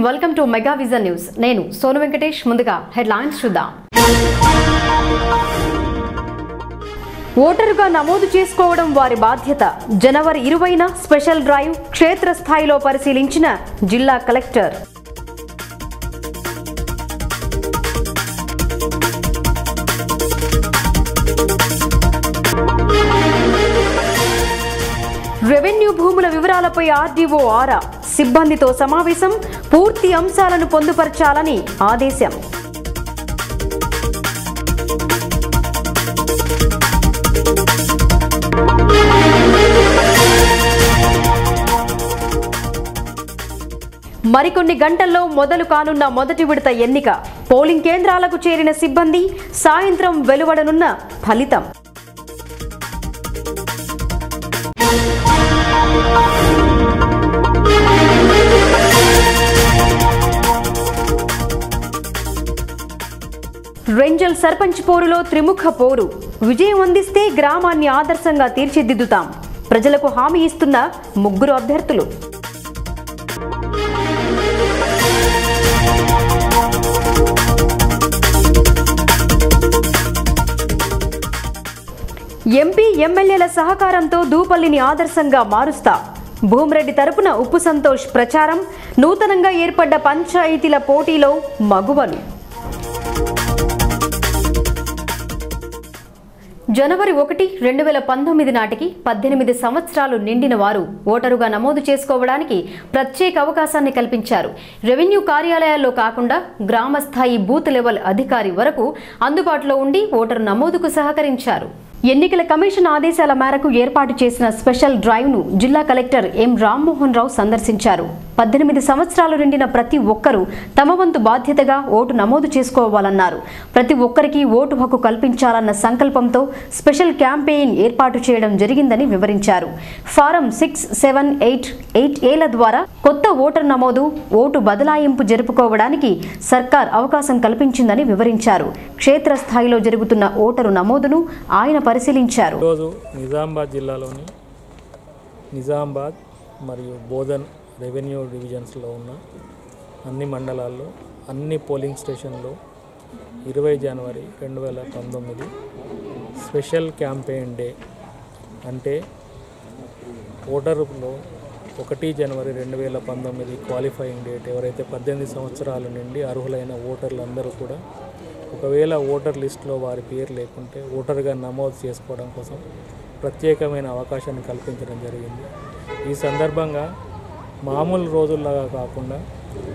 Welcome to mega vision news. నేను సోను వెంకటేష్. ముందుగా headlines చూద్దాం. ఓటరుగా నమోదు చేసుకోవడం వారి బాధ్యత. జనవరి 20న స్పెషల్ డ్రైవ్ క్షేత్రస్థాయిలో పరిశీలించిన జిల్లా కలెక్టర్. రెవెన్యూ భూముల వివరాలపై ఆర్డీఓ ఆరా. సిబ్బందితో సమావేశం. పూర్తి అంశాలను పొందుపరచాలని ఆదేశం. మరికొన్ని గంటల్లో మొదలు కానున్న మొదటి విడత ఎన్నిక. పోలింగ్ కేంద్రాలకు చేరిన సిబ్బంది. సాయంత్రం వెలువడనున్న ఫలితం. రెంజల్ సర్పంచ్ పోరులో త్రిముఖ పోరు. విజయం అందిస్తే గ్రామాన్ని ఆదర్శంగా తీర్చిదిద్దుతాం. ప్రజలకు హామీ ఇస్తున్న ముగ్గురు అభ్యర్థులు. ఎంపీ ఎమ్మెల్యేల సహకారంతో దూపల్లిని ఆదర్శంగా మారుస్తా. భూమిరెడ్డి తరపున ఉప్పు సంతోష్ ప్రచారం. నూతనంగా ఏర్పడ్డ పంచాయతీల పోటీలో మగువలు. జనవరి 1, 2019 నాటికి 18 సంవత్సరాలు నిండిన వారు ఓటరుగా నమోదు చేసుకోవడానికి ప్రత్యేక అవకాశాన్ని కల్పించారు. రెవెన్యూ కార్యాలయాల్లో కాకుండా గ్రామస్థాయి బూత్ లెవెల్ అధికారి వరకు అందుబాటులో ఉండి ఓటరు నమోదుకు సహకరించారు. ఎన్నికల కమిషన్ ఆదేశాల మేరకు ఏర్పాటు చేసిన స్పెషల్ డ్రైవ్ను జిల్లా కలెక్టర్ ఎం రామ్మోహన్ రావు సందర్శించారు. 18 సంవత్సరాలు నిండిన ప్రతి ఒక్కరూ తమ వంతు బాధ్యతగా ఓటు నమోదు చేసుకోవాలన్నారు. ప్రతి ఒక్కరికి ఓటు హక్కు కల్పించాలన్న సంకల్పంతో స్పెషల్ క్యాంపెయిన్ ఏర్పాటు చేయడం జరిగిందని వివరించారు. ఫారం 6, 7, 8, 8Aల ద్వారా కొత్త ఓటర్ నమోదు, ఓటు బదలాయింపు జరుపుకోవడానికి సర్కార్ అవకాశం కల్పించిందని వివరించారు. క్షేత్రస్థాయిలో జరుగుతున్న ఓటరు నమోదును ఆయన పరిశీలించారు. నిజామాబాద్ జిల్లాలోని నిజామాబాద్ మరియు బోధన్ రెవెన్యూ డివిజన్స్లో ఉన్న అన్ని మండలాల్లో అన్ని పోలింగ్ స్టేషన్లో 20 జనవరి 2019 స్పెషల్ క్యాంపెయిన్ డే అంటే ఓటరులో 1 జనవరి 2019 క్వాలిఫైయింగ్ డేట్. ఎవరైతే 18 సంవత్సరాల నుండి అర్హులైన ఓటర్లందరూ కూడా ఒకవేళ ఓటర్ లిస్టులో వారి పేరు లేకుంటే ఓటర్గా నమోదు చేసుకోవడం కోసం ప్రత్యేకమైన అవకాశాన్ని కల్పించడం జరిగింది. ఈ సందర్భంగా మామూలు రోజుల్లాగా కాకుండా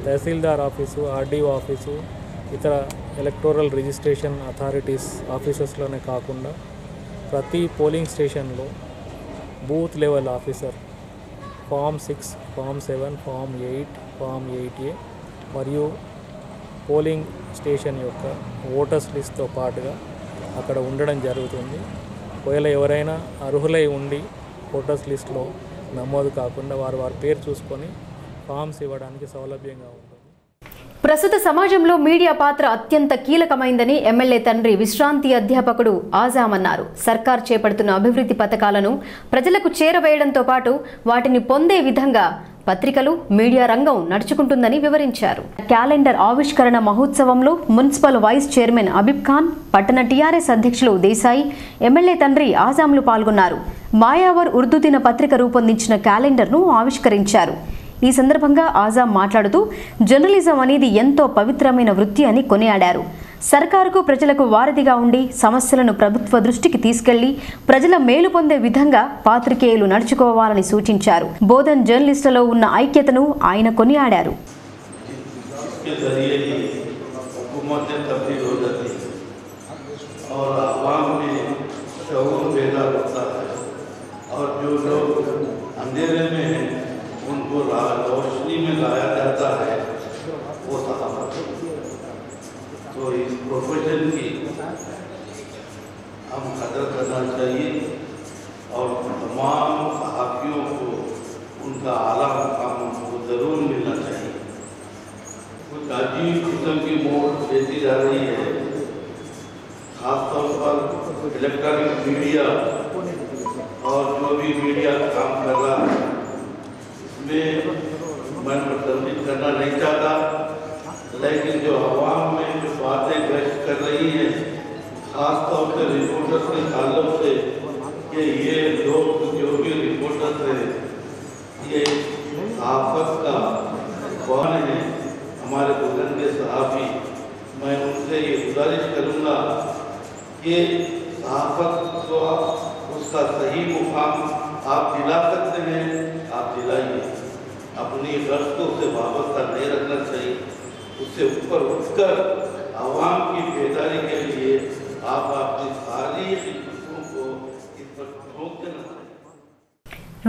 తహసీల్దార్ ఆఫీసు, ఆర్డీఓ ఆఫీసు, ఇతర ఎలక్టోరల్ రిజిస్ట్రేషన్ అథారిటీస్ ఆఫీసెస్లోనే కాకుండా ప్రతి పోలింగ్ స్టేషన్లో booth level officer form 6, form 7, form 8, form 8A మరియు పోలింగ్ స్టేషన్ యొక్క ఓటర్స్ లిస్ట్తో పాటుగా అక్కడ ఉండడం జరుగుతుంది. ఒకవేళ ఎవరైనా అర్హులై ఉండి ఓటర్స్ లిస్ట్లో నమోదు కాకుండా వారి పేరు చూసుకొని ఫామ్స్ ఇవ్వడానికి సౌలభ్యంగా ఉంటుంది. ప్రస్తుత సమాజంలో మీడియా పాత్ర అత్యంత కీలకమైందని ఎమ్మెల్యే తండ్రి విశ్రాంతి అధ్యాపకుడు ఆజాం అన్నారు. సర్కార్ చేపడుతున్న అభివృద్ధి పథకాలను ప్రజలకు చేరవేయడంతో పాటు వాటిని పొందే విధంగా పత్రికలు, మీడియా రంగం నడుచుకుంటుందని వివరించారు. క్యాలెండర్ ఆవిష్కరణ మహోత్సవంలో మున్సిపల్ వైస్ చైర్మన్ అబీబ్ ఖాన్, పట్టణ టీఆర్ఎస్ అధ్యక్షులు దేశాయి, ఎమ్మెల్యే తండ్రి ఆజాంలు పాల్గొన్నారు. మాయావర్ ఉర్దూ దిన పత్రిక రూపొందించిన క్యాలెండర్ను ఆవిష్కరించారు. ఈ సందర్భంగా ఆజాం మాట్లాడుతూ జర్నలిజం అనేది ఎంతో పవిత్రమైన వృత్తి అని కొనియాడారు. సర్కారుకు ప్రజలకు వారధిగా ఉండి సమస్యలను ప్రభుత్వ దృష్టికి తీసుకెళ్లి ప్రజల మేలు పొందే విధంగా పాత్రికేయులు నడుచుకోవాలని సూచించారు. బోధన్ జర్నలిస్టులలో ఉన్న ఐక్యతను ఆయన కొనియాడారు. उनको रोशनी में लाया जाता है वो सहाफत। तो इस प्रोफेशन की हम कदर करना चाहिए और तमाम सहाफियों को उनका आला मुकाम को ज़रूर मिलना चाहिए। कुछ अजीब किस्म की मोड़ देती जा रही है, खासतौर पर इलेक्ट्रॉनिक मीडिया और जो भी मीडिया काम कर रहा है इसमें मैं प्रतिबंधित करना नहीं चाहता। लेकिन जो आवाम में जो बातें गश्त कर रही हैं, खासतौर से रिपोर्टर्स के ताल्लुक से, कि ये लोग जो भी रिपोर्टर्स हैं ये सहाफत का कौन है, हमारे बुजुर्ग के सहाफ़ी, मैं उनसे ये गुजारिश करूँगा कि सहाफत को उसका सही मुकाम आप दिला सकते हैं, आप दिलाइए। अपनी गश्तों से वाबस्ता नहीं रखना चाहिए, उससे ऊपर उठकर आवाम की बेदारी के लिए आप अपनी सारी चीज़ों को इस पर ठोक देना चाहिए।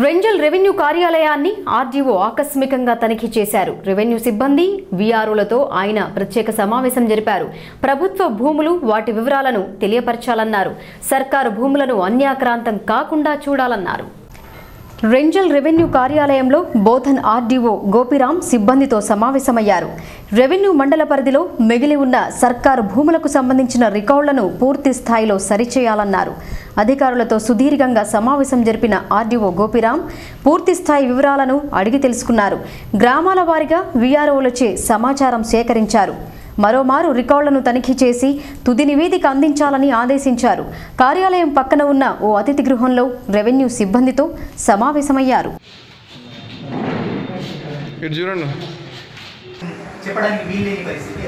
రెంజల్ రెవెన్యూ కార్యాలయాన్ని ఆర్డీఓ ఆకస్మికంగా తనిఖీ చేశారు. రెవెన్యూ సిబ్బంది వీఆర్ఓలతో ఆయన ప్రత్యేక సమావేశం జరిపారు. ప్రభుత్వ భూములు, వాటి వివరాలను తెలియపరచాలన్నారు. సర్కారు భూములను అన్యాక్రాంతం కాకుండా చూడాలన్నారు. రెంజల్ రెవెన్యూ కార్యాలయంలో బోధన్ ఆర్డీఓ గోపిరామ్ సిబ్బందితో సమావేశమయ్యారు. రెవెన్యూ మండల పరిధిలో మిగిలి ఉన్న సర్కారు భూములకు సంబంధించిన రికార్డులను పూర్తి స్థాయిలో సరిచేయాలన్నారు. అధికారులతో సుదీర్ఘంగా సమావేశం జరిపిన ఆర్డీఓ గోపిరామ్ పూర్తి స్థాయి వివరాలను అడిగి తెలుసుకున్నారు. గ్రామాల వారీగా వీఆర్ఓలచే సమాచారం సేకరించారు. మరోమారు రికార్డులను తనిఖీ చేసి తుది నివేదిక అందించాలని ఆదేశించారు. కార్యాలయం పక్కన ఉన్న ఓ అతిథి గృహంలో రెవెన్యూ సిబ్బందితో సమావేశమయ్యారు. చెప్పడానికి వీల్లేని పరిస్థితి,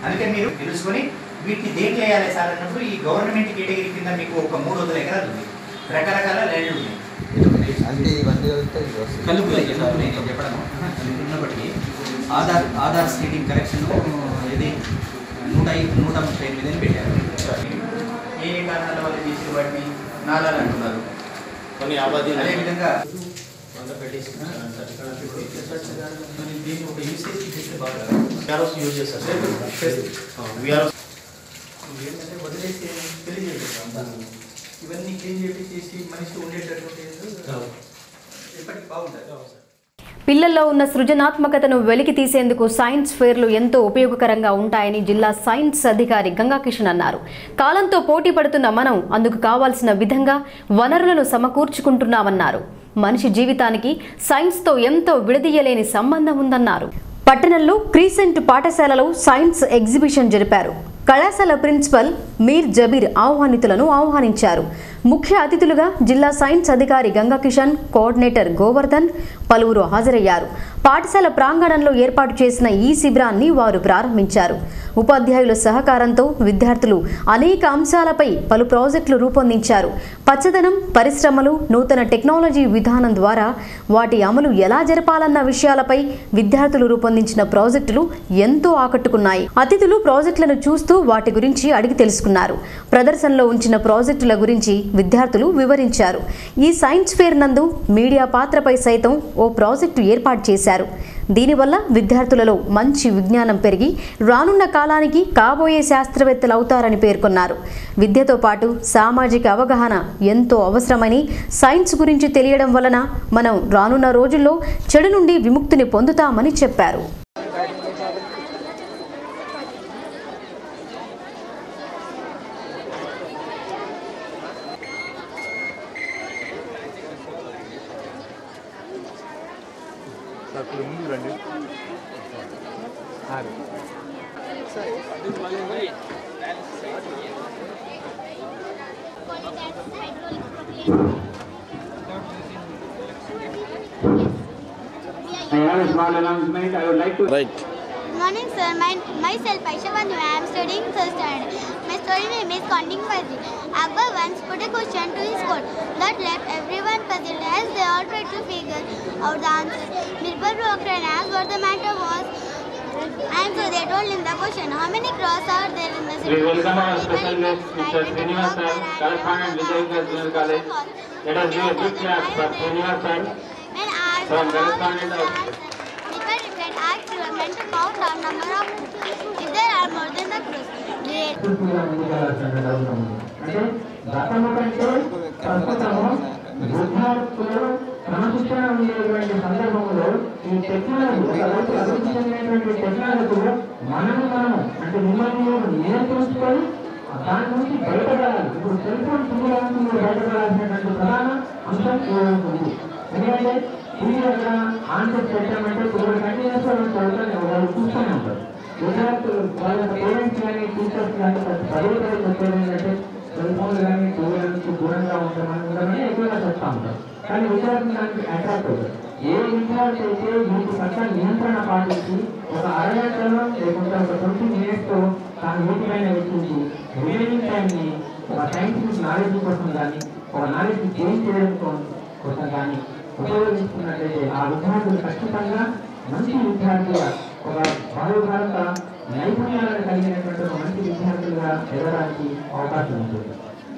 అందుకని మీరు తెలుసుకొని వీటిని దేనికి వేయాలి సార్ అన్నప్పుడు ఈ గవర్నమెంట్ కేటగిరీ కింద మీకు ఒక 300 ఎకరాలు ఉంది, రకరకాల ల్యాండ్ ఉన్నాయి. కలుపులే సార్ నేను చెప్పడం ఉన్నప్పటికీ ఆధార్ స్టేటింగ్ కరెక్షన్ ఇది 138 పెట్టారు. ఏ కారణాల వల్ల చేసిన వాటిని నాలాలు అంటున్నారు కొన్ని ఆబాదీ. అదేవిధంగా దీన్ని ఒక యూసేజ్ చేస్తే బాగా యూజ్ చేస్తారు. ఏంటంటే వదిలేసి తెలియజేస్తాం, ఇవన్నీ క్లీన్ చేసి మనిషి ఉండేటటువంటి ఎప్పటికీ బాగుంటుంది. పిల్లల్లో ఉన్న సృజనాత్మకతను వెలికి తీసేందుకు సైన్స్ ఫెయిర్లు ఎంతో ఉపయోగకరంగా ఉంటాయని జిల్లా సైన్స్ అధికారి గంగాకిషన్ అన్నారు. కాలంతో పోటీ పడుతున్న మనం అందుకు కావాల్సిన విధంగా వనరులను సమకూర్చుకుంటున్నామన్నారు. మనిషి జీవితానికి సైన్స్తో ఎంతో విడదీయలేని సంబంధం ఉందన్నారు. పట్టణంలో క్రీసెంట్ పాఠశాలలో సైన్స్ ఎగ్జిబిషన్ జరిపారు. కళాశాల ప్రిన్సిపల్ మీర్ జబీర్ ఆహ్వానించారు. ముఖ్య అతిథులుగా జిల్లా సైన్స్ అధికారి గంగాకిషన్, కోఆర్డినేటర్ గోవర్ధన్ పలువురు హాజరయ్యారు. పాఠశాల ప్రాంగణంలో ఏర్పాటు చేసిన ఈ శిబిరాన్ని వారు ప్రారంభించారు. ఉపాధ్యాయుల సహకారంతో విద్యార్థులు అనేక అంశాలపై పలు ప్రాజెక్టులు రూపొందించారు. పచ్చదనం, పరిశ్రమలు, నూతన టెక్నాలజీ విధానం ద్వారా వాటి అమలు ఎలా జరపాలన్న విషయాలపై విద్యార్థులు రూపొందించిన ప్రాజెక్టులు ఎంతో ఆకట్టుకున్నాయి. అతిథులు ప్రాజెక్టులను చూస్తూ వాటి గురించి అడిగి తెలుసుకున్నారు. ప్రదర్శనలో ఉంచిన ప్రాజెక్టుల గురించి విద్యార్థులు వివరించారు. ఈ సైన్స్ ఫెయిర్ నందు మీడియా పాత్రపై సైతం ఓ ప్రాజెక్టు ఏర్పాటు చేశారు. దీనివల్ల విద్యార్థులలో మంచి విజ్ఞానం పెరిగి రానున్న కాలానికి కాబోయే శాస్త్రవేత్తలు అవుతారని పేర్కొన్నారు. విద్యతో పాటు సామాజిక అవగాహన ఎంతో అవసరమని, సైన్స్ గురించి తెలియడం వలన మనం రానున్న రోజుల్లో చెడు నుండి విముక్తిని పొందుతామని చెప్పారు. I have a small announcement. I would like to. Right. Good morning, sir. Myself, Aisha Vandu. I am studying third standard. My story name is Counting Fuzzy. Akbar once put a question to his court that left everyone puzzled as they all tried to figure out the answer. Birbal broke and asked what the matter was. And so they told him the question: how many crows are there in the city? We welcome our special guest, Mr. Srinivas sir, correspondent Vijayanagar Junior College. Let us give a big clap for Srinivas sir. When asked From how correspondent many of. people replied, ask your friend to count the number of crows. If there are more than the crows, they అంటే గతము కంటే ప్రస్తుతము విద్యార్థులు క్రమశిక్షణ ఉండేటువంటి సందర్భంలో ఈ technology అభివృద్ధి చెందినటువంటి టెక్నాలజీలో మనము అంటే మిమ్మల్ని నియంత్రించుకొని దాని నుంచి బయటపడాలి. ఇప్పుడు సెల్ ఫోన్ సింగులాంటి బయటపడాల్సినటువంటి ప్రధాన అంశం ఉంది. ఎందుకంటే టీవీ అక్కడ ఆన్ చేసి పెట్టామంటే ఇప్పుడు కంటిన్యూస్ గా చదువుతానే వాళ్ళు చూస్తూనే ఉంటారు. విద్యార్థులు వాళ్ళ పేరెంట్స్ కానీ టీచర్స్ కానీ పదే పదే చెప్పేది ఏంటంటే సెల్ ఫోన్ కానీ టీవీల నుంచి దూరంగా ఉండమని ఎక్కువగా చెప్తా ఉంటారు. కానీ విద్యార్థులు దానికి అట్రాక్ట్ అవుతారు. ఏ విద్యార్థి అయితే వీటి పట్ల నియంత్రణ పాటించి ఒక అరగంటలో లేకుంటే ఒక 20 minutes తాను వీటిపైన వెచ్చించి రిమైనింగ్ టైంని ఒక సైంటిఫిక్ నాలెడ్జ్ కోసం కానీ ఒక నాలెడ్జ్ గెయిన్ చేయడం కోసం కానీ ఉపయోగించుకున్నట్లయితే ఆ విద్యార్థులు ఖచ్చితంగా మంచి విద్యార్థులుగా ఒక భారత నైపుణ్యాలను కలిగినటువంటి ఒక మంచి విద్యార్థులుగా ఎదగడానికి అవకాశం ఉంటుంది.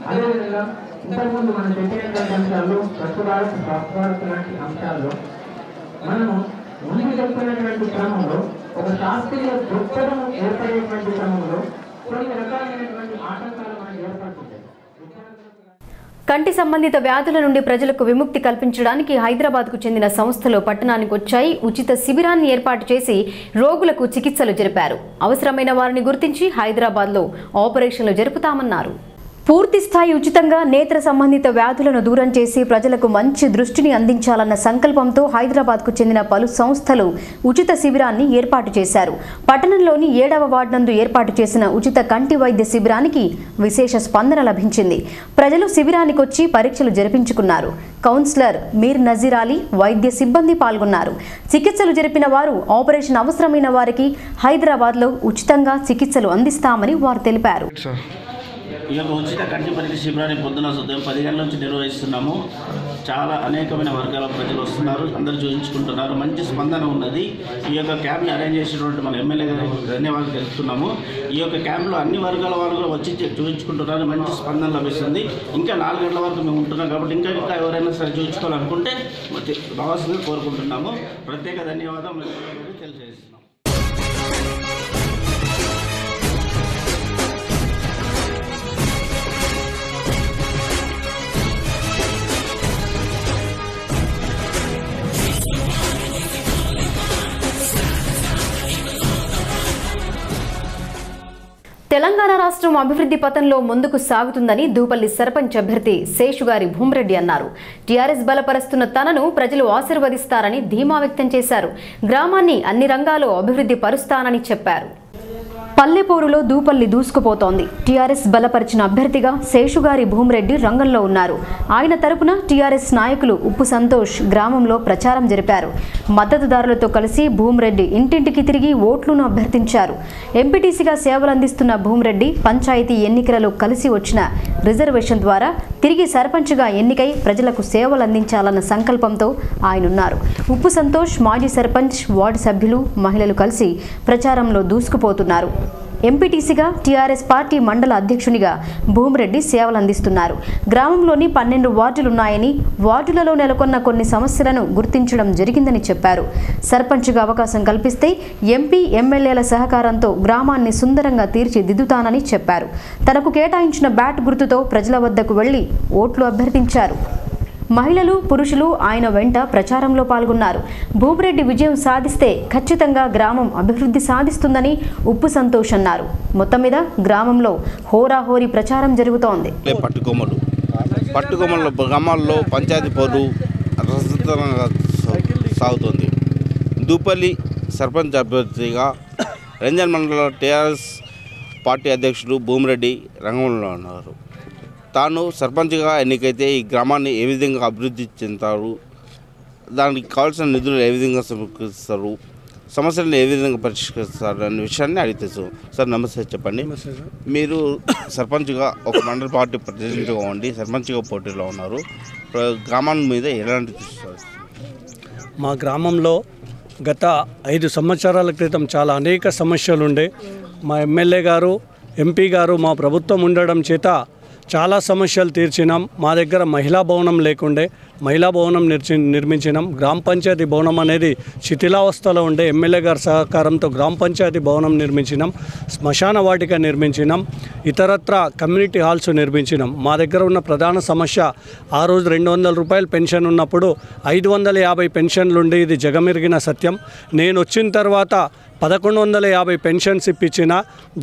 అదేవిధంగా ఇంతకుముందు మనం చెప్పినటువంటి అంశాల్లో స్వచ్ఛ భారత్ స్వచ్ఛ భారత్ లాంటి అంశాల్లో మనము ముందు చెప్తున్నటువంటి క్రమంలో ఒక శాస్త్రీయ దృక్పథం ఏర్పడేటువంటి క్రమంలో కొన్ని రకాలైనటువంటి ఆటంకాలు మనకు ఏర్పడుతుంటాయి. కంటి సంబంధిత వ్యాధుల నుండి ప్రజలకు విముక్తి కల్పించడానికి హైదరాబాద్కు చెందిన సంస్థలు పట్టణానికి వచ్చాయి. ఉచిత శిబిరాన్ని ఏర్పాటు చేసి రోగులకు చికిత్సలు జరిపారు. అవసరమైన వారిని గుర్తించి హైదరాబాద్లో ఆపరేషన్లు జరుపుతామన్నారు. పూర్తి స్థాయి ఉచితంగా నేత్ర సంబంధిత వ్యాధులను దూరం చేసి ప్రజలకు మంచి దృష్టిని అందించాలన్న సంకల్పంతో హైదరాబాద్కు చెందిన పలు సంస్థలు ఉచిత శిబిరాన్ని ఏర్పాటు చేశారు. పట్టణంలోని 7వ వార్డు నందు ఏర్పాటు చేసిన ఉచిత కంటి వైద్య శిబిరానికి విశేష స్పందన లభించింది. ప్రజలు శిబిరానికి వచ్చి పరీక్షలు జరిపించుకున్నారు. కౌన్సిలర్ మీర్ నజీర్ అలీ, వైద్య సిబ్బంది పాల్గొన్నారు. చికిత్సలు జరిపిన వారు ఆపరేషన్ అవసరమైన వారికి హైదరాబాద్లో ఉచితంగా చికిత్సలు అందిస్తామని వారు తెలిపారు. ఈ యొక్క ఉచిత కంటి పరీక్ష శిబిరాన్ని పొద్దున ఉదయం 10 గంటల నుంచి నిర్వహిస్తున్నాము. చాలా అనేకమైన వర్గాల ప్రజలు వస్తున్నారు, అందరూ చూపించుకుంటున్నారు, మంచి స్పందన ఉన్నది. ఈ యొక్క క్యాంప్ని అరేంజ్ చేసినటువంటి మన ఎమ్మెల్యే గారికి ధన్యవాదాలు తెలుపుతున్నాము. ఈ యొక్క క్యాంప్లో అన్ని వర్గాల వారు కూడా వచ్చి చూపించుకుంటున్నారు, మంచి స్పందన లభిస్తుంది. ఇంకా 4 గంటల వరకు మేము ఉంటున్నాం కాబట్టి ఇంకా ఎవరైనా సరే చూపించుకోవాలనుకుంటే రావాల్సిందిగా కోరుకుంటున్నాము. ప్రత్యేక ధన్యవాదాలు తెలియజేస్తున్నాం. తెలంగాణ రాష్ట్రం అభివృద్ధి పథంలో ముందుకు సాగుతుందని దూపల్లి సర్పంచ్ అభ్యర్థి శేషుగారి భూమిరెడ్డి అన్నారు. టీఆర్ఎస్ బలపరుస్తున్న తనను ప్రజలు ఆశీర్వదిస్తారని ధీమా వ్యక్తం చేశారు. గ్రామాన్ని అన్ని రంగాల్లో అభివృద్ధి పరుస్తానని చెప్పారు. పల్లెపోరులో దూపల్లి దూసుకుపోతోంది. టీఆర్ఎస్ బలపరిచిన అభ్యర్థిగా శేషుగారి భూమిరెడ్డి రంగంలో ఉన్నారు. ఆయన తరపున టీఆర్ఎస్ నాయకులు ఉప్పు సంతోష్ గ్రామంలో ప్రచారం జరిపారు. మద్దతుదారులతో కలిసి భూమిరెడ్డి ఇంటింటికి తిరిగి ఓట్లను అభ్యర్థించారు. ఎంపీటీసీగా సేవలందిస్తున్న భూమిరెడ్డి పంచాయతీ ఎన్నికలలో కలిసి వచ్చిన రిజర్వేషన్ ద్వారా తిరిగి సర్పంచ్గా ఎన్నికై ప్రజలకు సేవలందించాలన్న సంకల్పంతో ఆయనున్నారు. ఉప్పు సంతోష్, మాజీ సర్పంచ్, వార్డు సభ్యులు, మహిళలు కలిసి ప్రచారంలో దూసుకుపోతున్నారు. ఎంపీటీసీగా టీఆర్ఎస్ పార్టీ మండల అధ్యక్షునిగా భూమిరెడ్డి సేవలందిస్తున్నారు. గ్రామంలోని 12 వార్డులున్నాయని, వార్డులలో నెలకొన్న కొన్ని సమస్యలను గుర్తించడం జరిగిందని చెప్పారు. సర్పంచ్గా అవకాశం కల్పిస్తే ఎంపీ, ఎమ్మెల్యేల సహకారంతో గ్రామాన్ని సుందరంగా తీర్చిదిద్దుతానని చెప్పారు. తనకు కేటాయించిన బ్యాట్ గుర్తుతో ప్రజల వద్దకు వెళ్లి ఓట్లు అభ్యర్థించారు. మహిళలు, పురుషులు ఆయన వెంట ప్రచారంలో పాల్గొన్నారు. భూమిరెడ్డి విజయం సాధిస్తే ఖచ్చితంగా గ్రామం అభివృద్ధి సాధిస్తుందని ఉప్పు సంతోష్ అన్నారు. మొత్తం మీద గ్రామంలో హోరాహోరీ ప్రచారం జరుగుతోంది. పట్టుకొమ్మల గ్రామాల్లో పంచాయతీ పోరు సాగుతోంది. దూపల్లి సర్పంచ్ అభ్యర్థిగా రంజన్ మండల టీఆర్ఎస్ పార్టీ అధ్యక్షుడు భూమిరెడ్డి రంగంలో ఉన్నారు. తాను సర్పంచ్గా ఎన్నికైతే ఈ గ్రామాన్ని ఏ విధంగా అభివృద్ధి చెందుతారు, దానికి కావాల్సిన నిధులు ఏ విధంగా సమకూరుస్తారు, సమస్యలను ఏ విధంగా పరిష్కరిస్తారు అనే విషయాన్ని అడిగితే సార్ నమస్తే చెప్పండి. మీరు సర్పంచ్గా ఒక మండల పార్టీ ప్రెసిడెంట్గా ఉండి సర్పంచ్గా పోటీలో ఉన్నారు. గ్రామం మీద ఎలాంటి చూస్తారు? మా గ్రామంలో గత 5 సంవత్సరాల క్రితం చాలా అనేక సమస్యలు ఉండే. మా ఎమ్మెల్యే గారు, ఎంపీ గారు మా ప్రభుత్వం ఉండడం చేత చాలా సమస్యలు తీర్చినాం. మా దగ్గర మహిళా భవనం లేకుండే, మహిళా భవనం నిర్మించినాం. గ్రామ పంచాయతీ భవనం అనేది శిథిలావస్థలో ఉండే. ఎమ్మెల్యే గారి సహకారంతో గ్రామ పంచాయతీ భవనం నిర్మించినాం. శ్మశాన వాటిక నిర్మించినాం. ఇతరత్ర కమ్యూనిటీ హాల్స్ నిర్మించినాం. మా దగ్గర ఉన్న ప్రధాన సమస్య, ఆ రోజు 200 రూపాయలు పెన్షన్ ఉన్నప్పుడు 550 పెన్షన్లు ఉండే. ఇది జగమెరిగిన సత్యం. నేను వచ్చిన తర్వాత 1150 పెన్షన్స్ ఇప్పించిన.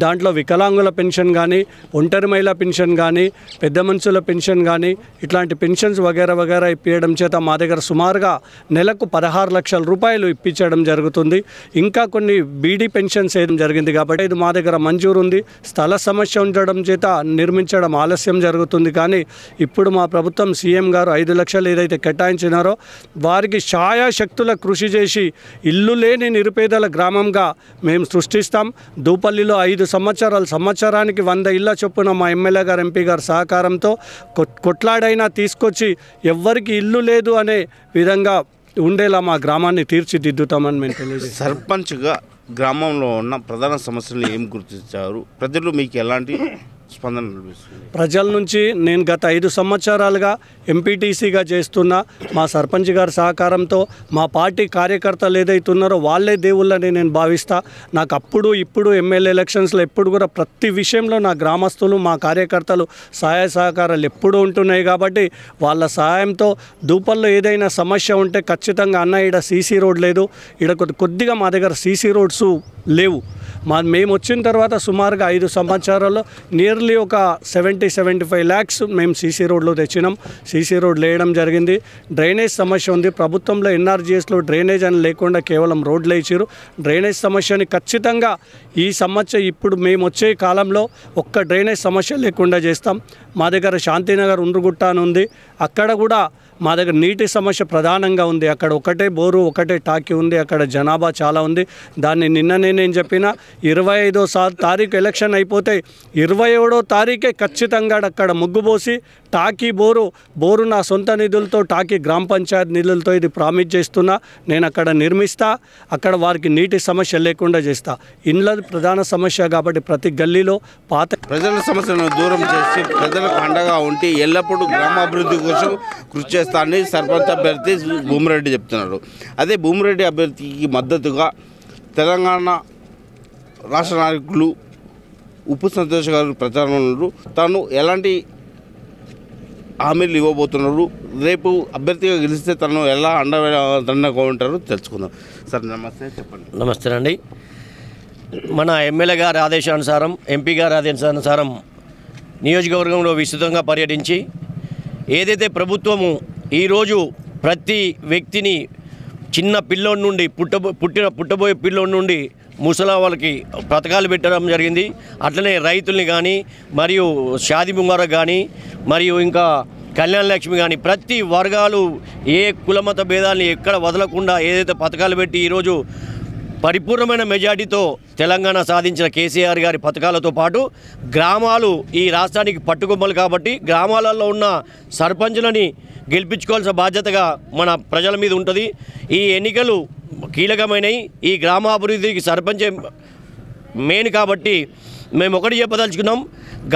దాంట్లో వికలాంగుల పెన్షన్ కానీ, ఒంటరి మహిళ పెన్షన్ కానీ, పెద్ద మనుషుల పెన్షన్ కానీ, ఇట్లాంటి పెన్షన్స్ వగేరా వగేరా ఇప్పించడం చేత మా దగ్గర సుమారుగా నెలకు 16 లక్షల రూపాయలు ఇప్పించడం జరుగుతుంది. ఇంకా కొన్ని బీడీ పెన్షన్స్ వేయడం జరిగింది కాబట్టి ఇది మా దగ్గర మంజూరు ఉంది. స్థల సమస్య ఉండడం చేత నిర్మించడం ఆలస్యం జరుగుతుంది. కానీ ఇప్పుడు మా ప్రభుత్వం సీఎం గారు 5 లక్షలు ఏదైతే కేటాయించినారో వారికి ఛాయాశక్తుల కృషి చేసి ఇల్లు లేని నిరుపేదల గ్రామంగా మేము సృష్టిస్తాం. దూపల్లిలో 5 సంవత్సరానికి 100 ఇళ్ల చొప్పున మా ఎమ్మెల్యే గారు ఎంపీ గారు సహకారంతో కొట్లాడైనా తీసుకొచ్చి ఎవ్వరికి ఇల్లు లేదు అనే విధంగా ఉండేలా మా గ్రామాన్ని తీర్చిదిద్దుతామని మేము తెలియజేస్తాం. సర్పంచ్గా గ్రామంలో ఉన్న ప్రధాన సమస్యలు ఏం గుర్తించారు? ప్రజలు మీకు ఎలాంటి స్పందన లభిస్తుంది? ప్రజల నుంచి నేను గత 5 సంవత్సరాలుగా ఎంపీటీసీగా చేస్తున్నా. మా సర్పంచ్ గారి సహకారంతో మా పార్టీ కార్యకర్తలు ఏదైతున్నారో వాళ్ళే దేవుళ్ళని నేను భావిస్తా. నాకు అప్పుడు ఇప్పుడు ఎమ్మెల్యే ఎలక్షన్స్లో ఎప్పుడు కూడా ప్రతి విషయంలో నా గ్రామస్తులు మా కార్యకర్తలు సహాయ సహకారాలు ఎప్పుడూ ఉంటున్నాయి. కాబట్టి వాళ్ళ సహాయంతో దూపల్లో ఏదైనా సమస్య ఉంటే ఖచ్చితంగా అన్న ఈడ సీసీ రోడ్ లేదు, ఈడ కొద్దిగా మా దగ్గర సీసీ రోడ్స్ లేవు. మేము వచ్చిన తర్వాత సుమారుగా 5 సంవత్సరాల్లో నియర్లీ ఒక 70-75 lakhs మేము సీసీ రోడ్లో తెచ్చినాం. సీసీ రోడ్ వేయడం జరిగింది. డ్రైనేజ్ సమస్య ఉంది. ప్రభుత్వంలో ఎన్ఆర్జీఎస్లో డ్రైనేజ్ అని లేకుండా కేవలం రోడ్లు వేసారు. డ్రైనేజ్ సమస్యని ఖచ్చితంగా ఈ సంవత్సరం ఇప్పుడు మేము వచ్చే కాలంలో ఒక్క డ్రైనేజ్ సమస్య లేకుండా చేస్తాం. మా దగ్గర శాంతినగర్ ఉండ్రుగుట్ట అని ఉంది. అక్కడ కూడా మా దగ్గర నీటి సమస్య ప్రధానంగా ఉంది. అక్కడ ఒకటే బోరు ఒకటే టాకీ ఉంది. అక్కడ జనాభా చాలా ఉంది. దాన్ని నిన్ననే నేను చెప్పిన 25వ తారీఖు ఎలక్షన్ అయిపోతే 27వ తారీఖే ఖచ్చితంగా అక్కడ ముగ్గుపోసి టాకీ బోరు నా సొంత నిధులతో టాకీ గ్రామ పంచాయతీ నిధులతో ఇది ప్రామిస్ చేస్తున్నా. నేను అక్కడ నిర్మిస్తా. అక్కడ వారికి నీటి సమస్య లేకుండా చేస్తా. ఇండ్ల ప్రధాన సమస్య కాబట్టి ప్రతి గల్లీలో ప్రజల సమస్యలను దూరం చేసి ప్రజలకు అండగా ఉండి ఎల్లప్పుడూ గ్రామాభివృద్ధి కోసం కృషి చేస్తానని సర్పంచ్ అభ్యర్థి భూమిరెడ్డి చెప్తున్నారు. అదే భూమిరెడ్డి అభ్యర్థికి మద్దతుగా తెలంగాణ రాష్ట్ర నాయకులు ఉప్పు సంతోష్ గారు ప్రచారంలో తాను ఎలాంటి హామీలు ఇవ్వబోతున్నారు, రేపు అభ్యర్థిగా గెలిస్తే తను ఎలా అండగా ఉంటారో తెలుసుకుందాం. సార్ నమస్తే, చెప్పండి. నమస్తే అండి. మన ఎమ్మెల్యే గారి ఆదేశానుసారం ఎంపీ గారి ఆదేశానుసారం నియోజకవర్గంలో విస్తృతంగా పర్యటించి ఏదైతే ప్రభుత్వము ఈరోజు ప్రతి వ్యక్తిని చిన్న పిల్లోడి నుండి పుట్టబోయే పిల్లోడి నుండి ముసలా వాళ్ళకి పథకాలు పెట్టడం జరిగింది. అట్లనే రైతుల్ని కానీ మరియు షాదీ ముంగారకు కానీ మరియు ఇంకా కళ్యాణ లక్ష్మి కానీ ప్రతి వర్గాలు ఏ కులమత భేదాలని ఎక్కడ వదలకుండా ఏదైతే పథకాలు పెట్టి ఈరోజు పరిపూర్ణమైన మెజార్టీతో తెలంగాణ సాధించిన కేసీఆర్ గారి పథకాలతో పాటు గ్రామాలు ఈ రాష్ట్రానికి పట్టుకొమ్మలు కాబట్టి గ్రామాలలో ఉన్న సర్పంచులని గెలిపించుకోవాల్సిన బాధ్యతగా మన ప్రజల మీద ఉంటుంది. ఈ ఎన్నికలు కీలకమైనవి. ఈ గ్రామాభివృద్ధికి సర్పంచ్ మెయిన్ కాబట్టి మేము ఒకటి చెప్పదలుచుకున్నాం.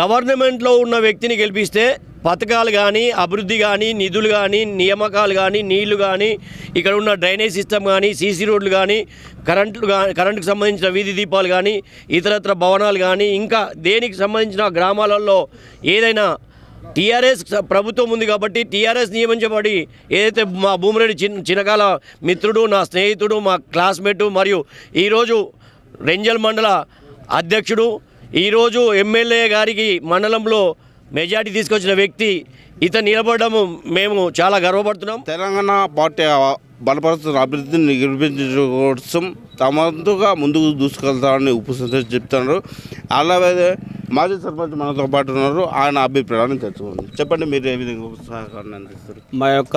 గవర్నమెంట్లో ఉన్న వ్యక్తిని గెలిపిస్తే పథకాలు కానీ అభివృద్ధి కానీ నిధులు కానీ నియామకాలు కానీ నీళ్లు కానీ ఇక్కడ ఉన్న డ్రైనేజ్ సిస్టమ్ కానీ సీసీ రోడ్లు కానీ కరెంటుకు సంబంధించిన వీధి దీపాలు కానీ ఇతరత్ర భవనాలు కానీ ఇంకా దేనికి సంబంధించిన గ్రామాలలో ఏదైనా టీఆర్ఎస్ ప్రభుత్వం ఉంది కాబట్టి టీఆర్ఎస్ నియమించబడి ఏదైతే మా భూమిరెడ్డి చిన్నకాల మిత్రుడు, నా స్నేహితుడు, మా క్లాస్మేటు మరియు ఈరోజు రెంజల్ మండల అధ్యక్షుడు, ఈరోజు ఎమ్మెల్యే గారికి మండలంలో మెజార్టీ తీసుకొచ్చిన వ్యక్తి ఇతను నిలబడము మేము చాలా గర్వపడుతున్నాం. తెలంగాణ పార్టీ బలపరుస్తున్న అభివృద్ధిని నిర్మించడం కోసం తమంతుగా ముందుకు దూసుకెళ్తామని ఉప్పు సంతోష్ చెప్తున్నారు. అలాగే మాజీ సర్పంచ్ మనతో పాటు ఉన్నారు. ఆయన అభిప్రాయాన్ని తెలుసుకుంటారు. చెప్పండి, మీరు ఏ విధంగా సహకారాన్ని అందిస్తారు? మా యొక్క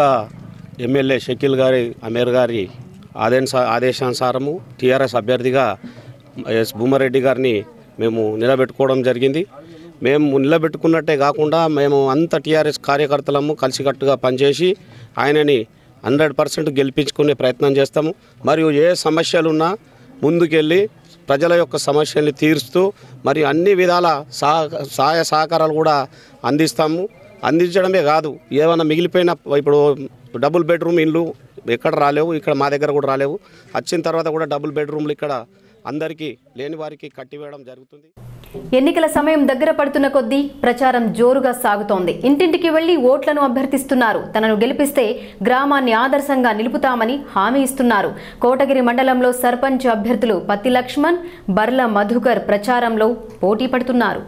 ఎమ్మెల్యే షకీల్ గారి అమీర్ గారి ఆదేశానుసారము టీఆర్ఎస్ అభ్యర్థిగా ఎస్ భూమారెడ్డి గారిని మేము నిలబెట్టుకోవడం జరిగింది. మేము నిలబెట్టుకున్నట్టే కాకుండా మేము అంత టీఆర్ఎస్ కార్యకర్తలము కలిసికట్టుగా పనిచేసి ఆయనని 100% గెలిపించుకునే ప్రయత్నం చేస్తాము. మరియు ఏ సమస్యలున్నా ముందుకెళ్ళి ప్రజల యొక్క సమస్యల్ని తీరుస్తూ మరియు అన్ని విధాల సహాయ సహకారాలు కూడా అందిస్తాము. అందించడమే కాదు, ఏమైనా మిగిలిపోయిన ఇప్పుడు డబుల్ బెడ్రూమ్ ఇల్లు ఎక్కడ రాలేవు, ఇక్కడ మా దగ్గర కూడా రాలేవు. వచ్చిన తర్వాత కూడా డబుల్ బెడ్రూమ్లు ఇక్కడ అందరికీ లేని వారికి కట్టివేయడం జరుగుతుంది. ఎన్నికల సమయం దగ్గర పడుతున్న కొద్దీ ప్రచారం జోరుగా సాగుతోంది. ఇంటింటికి వెళ్లి ఓట్లను అభ్యర్థిస్తున్నారు. తనను గెలిపిస్తే గ్రామాన్ని ఆదర్శంగా నిలుపుతామని హామీ ఇస్తున్నారు. కోటగిరి మండలంలో సర్పంచ్ అభ్యర్థులు పత్తి లక్ష్మణ్, బర్ల మధుకర్ ప్రచారంలో పోటీ పడుతున్నారు.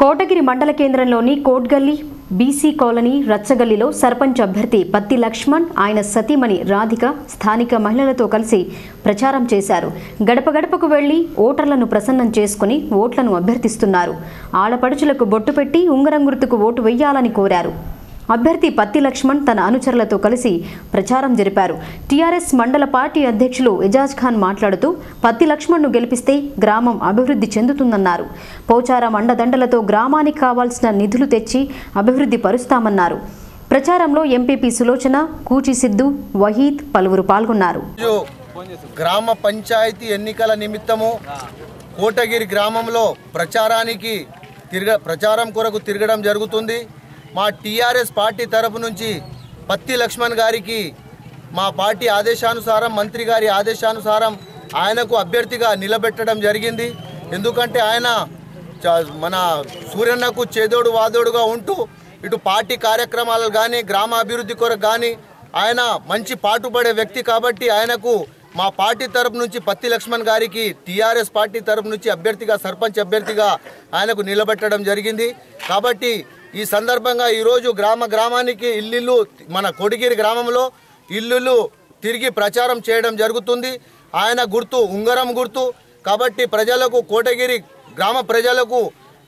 కోటగిరి మండల కేంద్రంలోని కోట్గల్లి బీసీ కాలనీ రచ్చగల్లిలో సర్పంచ్ అభ్యర్థి పత్తి లక్ష్మణ్ ఆయన సతీమణి రాధిక స్థానిక మహిళలతో కలిసి ప్రచారం చేశారు. గడప గడపకు వెళ్లి ఓటర్లను ప్రసన్నం చేసుకుని ఓట్లను అభ్యర్థిస్తున్నారు. ఆడపడుచులకు బొట్టు పెట్టి ఉంగరం గుర్తుకు ఓటు వేయాలని కోరారు. అభ్యర్థి పత్తి లక్ష్మణ్ తన అనుచరులతో కలిసి ప్రచారం జరిపారు. టీఆర్ఎస్ మండల పార్టీ అధ్యక్షులు ఎజాజ్ ఖాన్ మాట్లాడుతూ పత్తి లక్ష్మణ్ను గెలిపిస్తే గ్రామం అభివృద్ధి చెందుతుందన్నారు. పోచారం అండదండలతో గ్రామానికి కావాల్సిన నిధులు తెచ్చి అభివృద్ధి పరుస్తామన్నారు. ప్రచారంలో ఎంపీపీ సులోచన, కూచి సిద్ధు, వహీద్ పలువురు పాల్గొన్నారు. గ్రామ పంచాయతీ ఎన్నికల నిమిత్తము కోటగిరి గ్రామంలో ప్రచారం కొరకు తిరగడం జరుగుతుంది. మా టీఆర్ఎస్ పార్టీ తరపు నుంచి పత్తి లక్ష్మణ్ గారికి మా పార్టీ ఆదేశానుసారం, మంత్రి గారి ఆదేశానుసారం ఆయనకు అభ్యర్థిగా నిలబెట్టడం జరిగింది. ఎందుకంటే ఆయన మన సూర్యన్నకు చేదోడు వాదోడుగా ఉంటూ ఇటు పార్టీ కార్యక్రమాలు కానీ గ్రామ అభివృద్ధి కొరకు కానీ ఆయన మంచి పాటుపడే వ్యక్తి కాబట్టి ఆయనకు మా పార్టీ తరపు నుంచి పత్తి లక్ష్మణ్ గారికి టీఆర్ఎస్ పార్టీ తరపు నుంచి సర్పంచ్ అభ్యర్థిగా ఆయనకు నిలబెట్టడం జరిగింది. కాబట్టి ఈ సందర్భంగా ఈరోజు గ్రామానికి ఇల్లు మన కోటగిరి గ్రామంలో ఇల్లు తిరిగి ప్రచారం చేయడం జరుగుతుంది. ఆయన గుర్తు ఉంగరం గుర్తు. కాబట్టి ప్రజలకు, కోటగిరి గ్రామ ప్రజలకు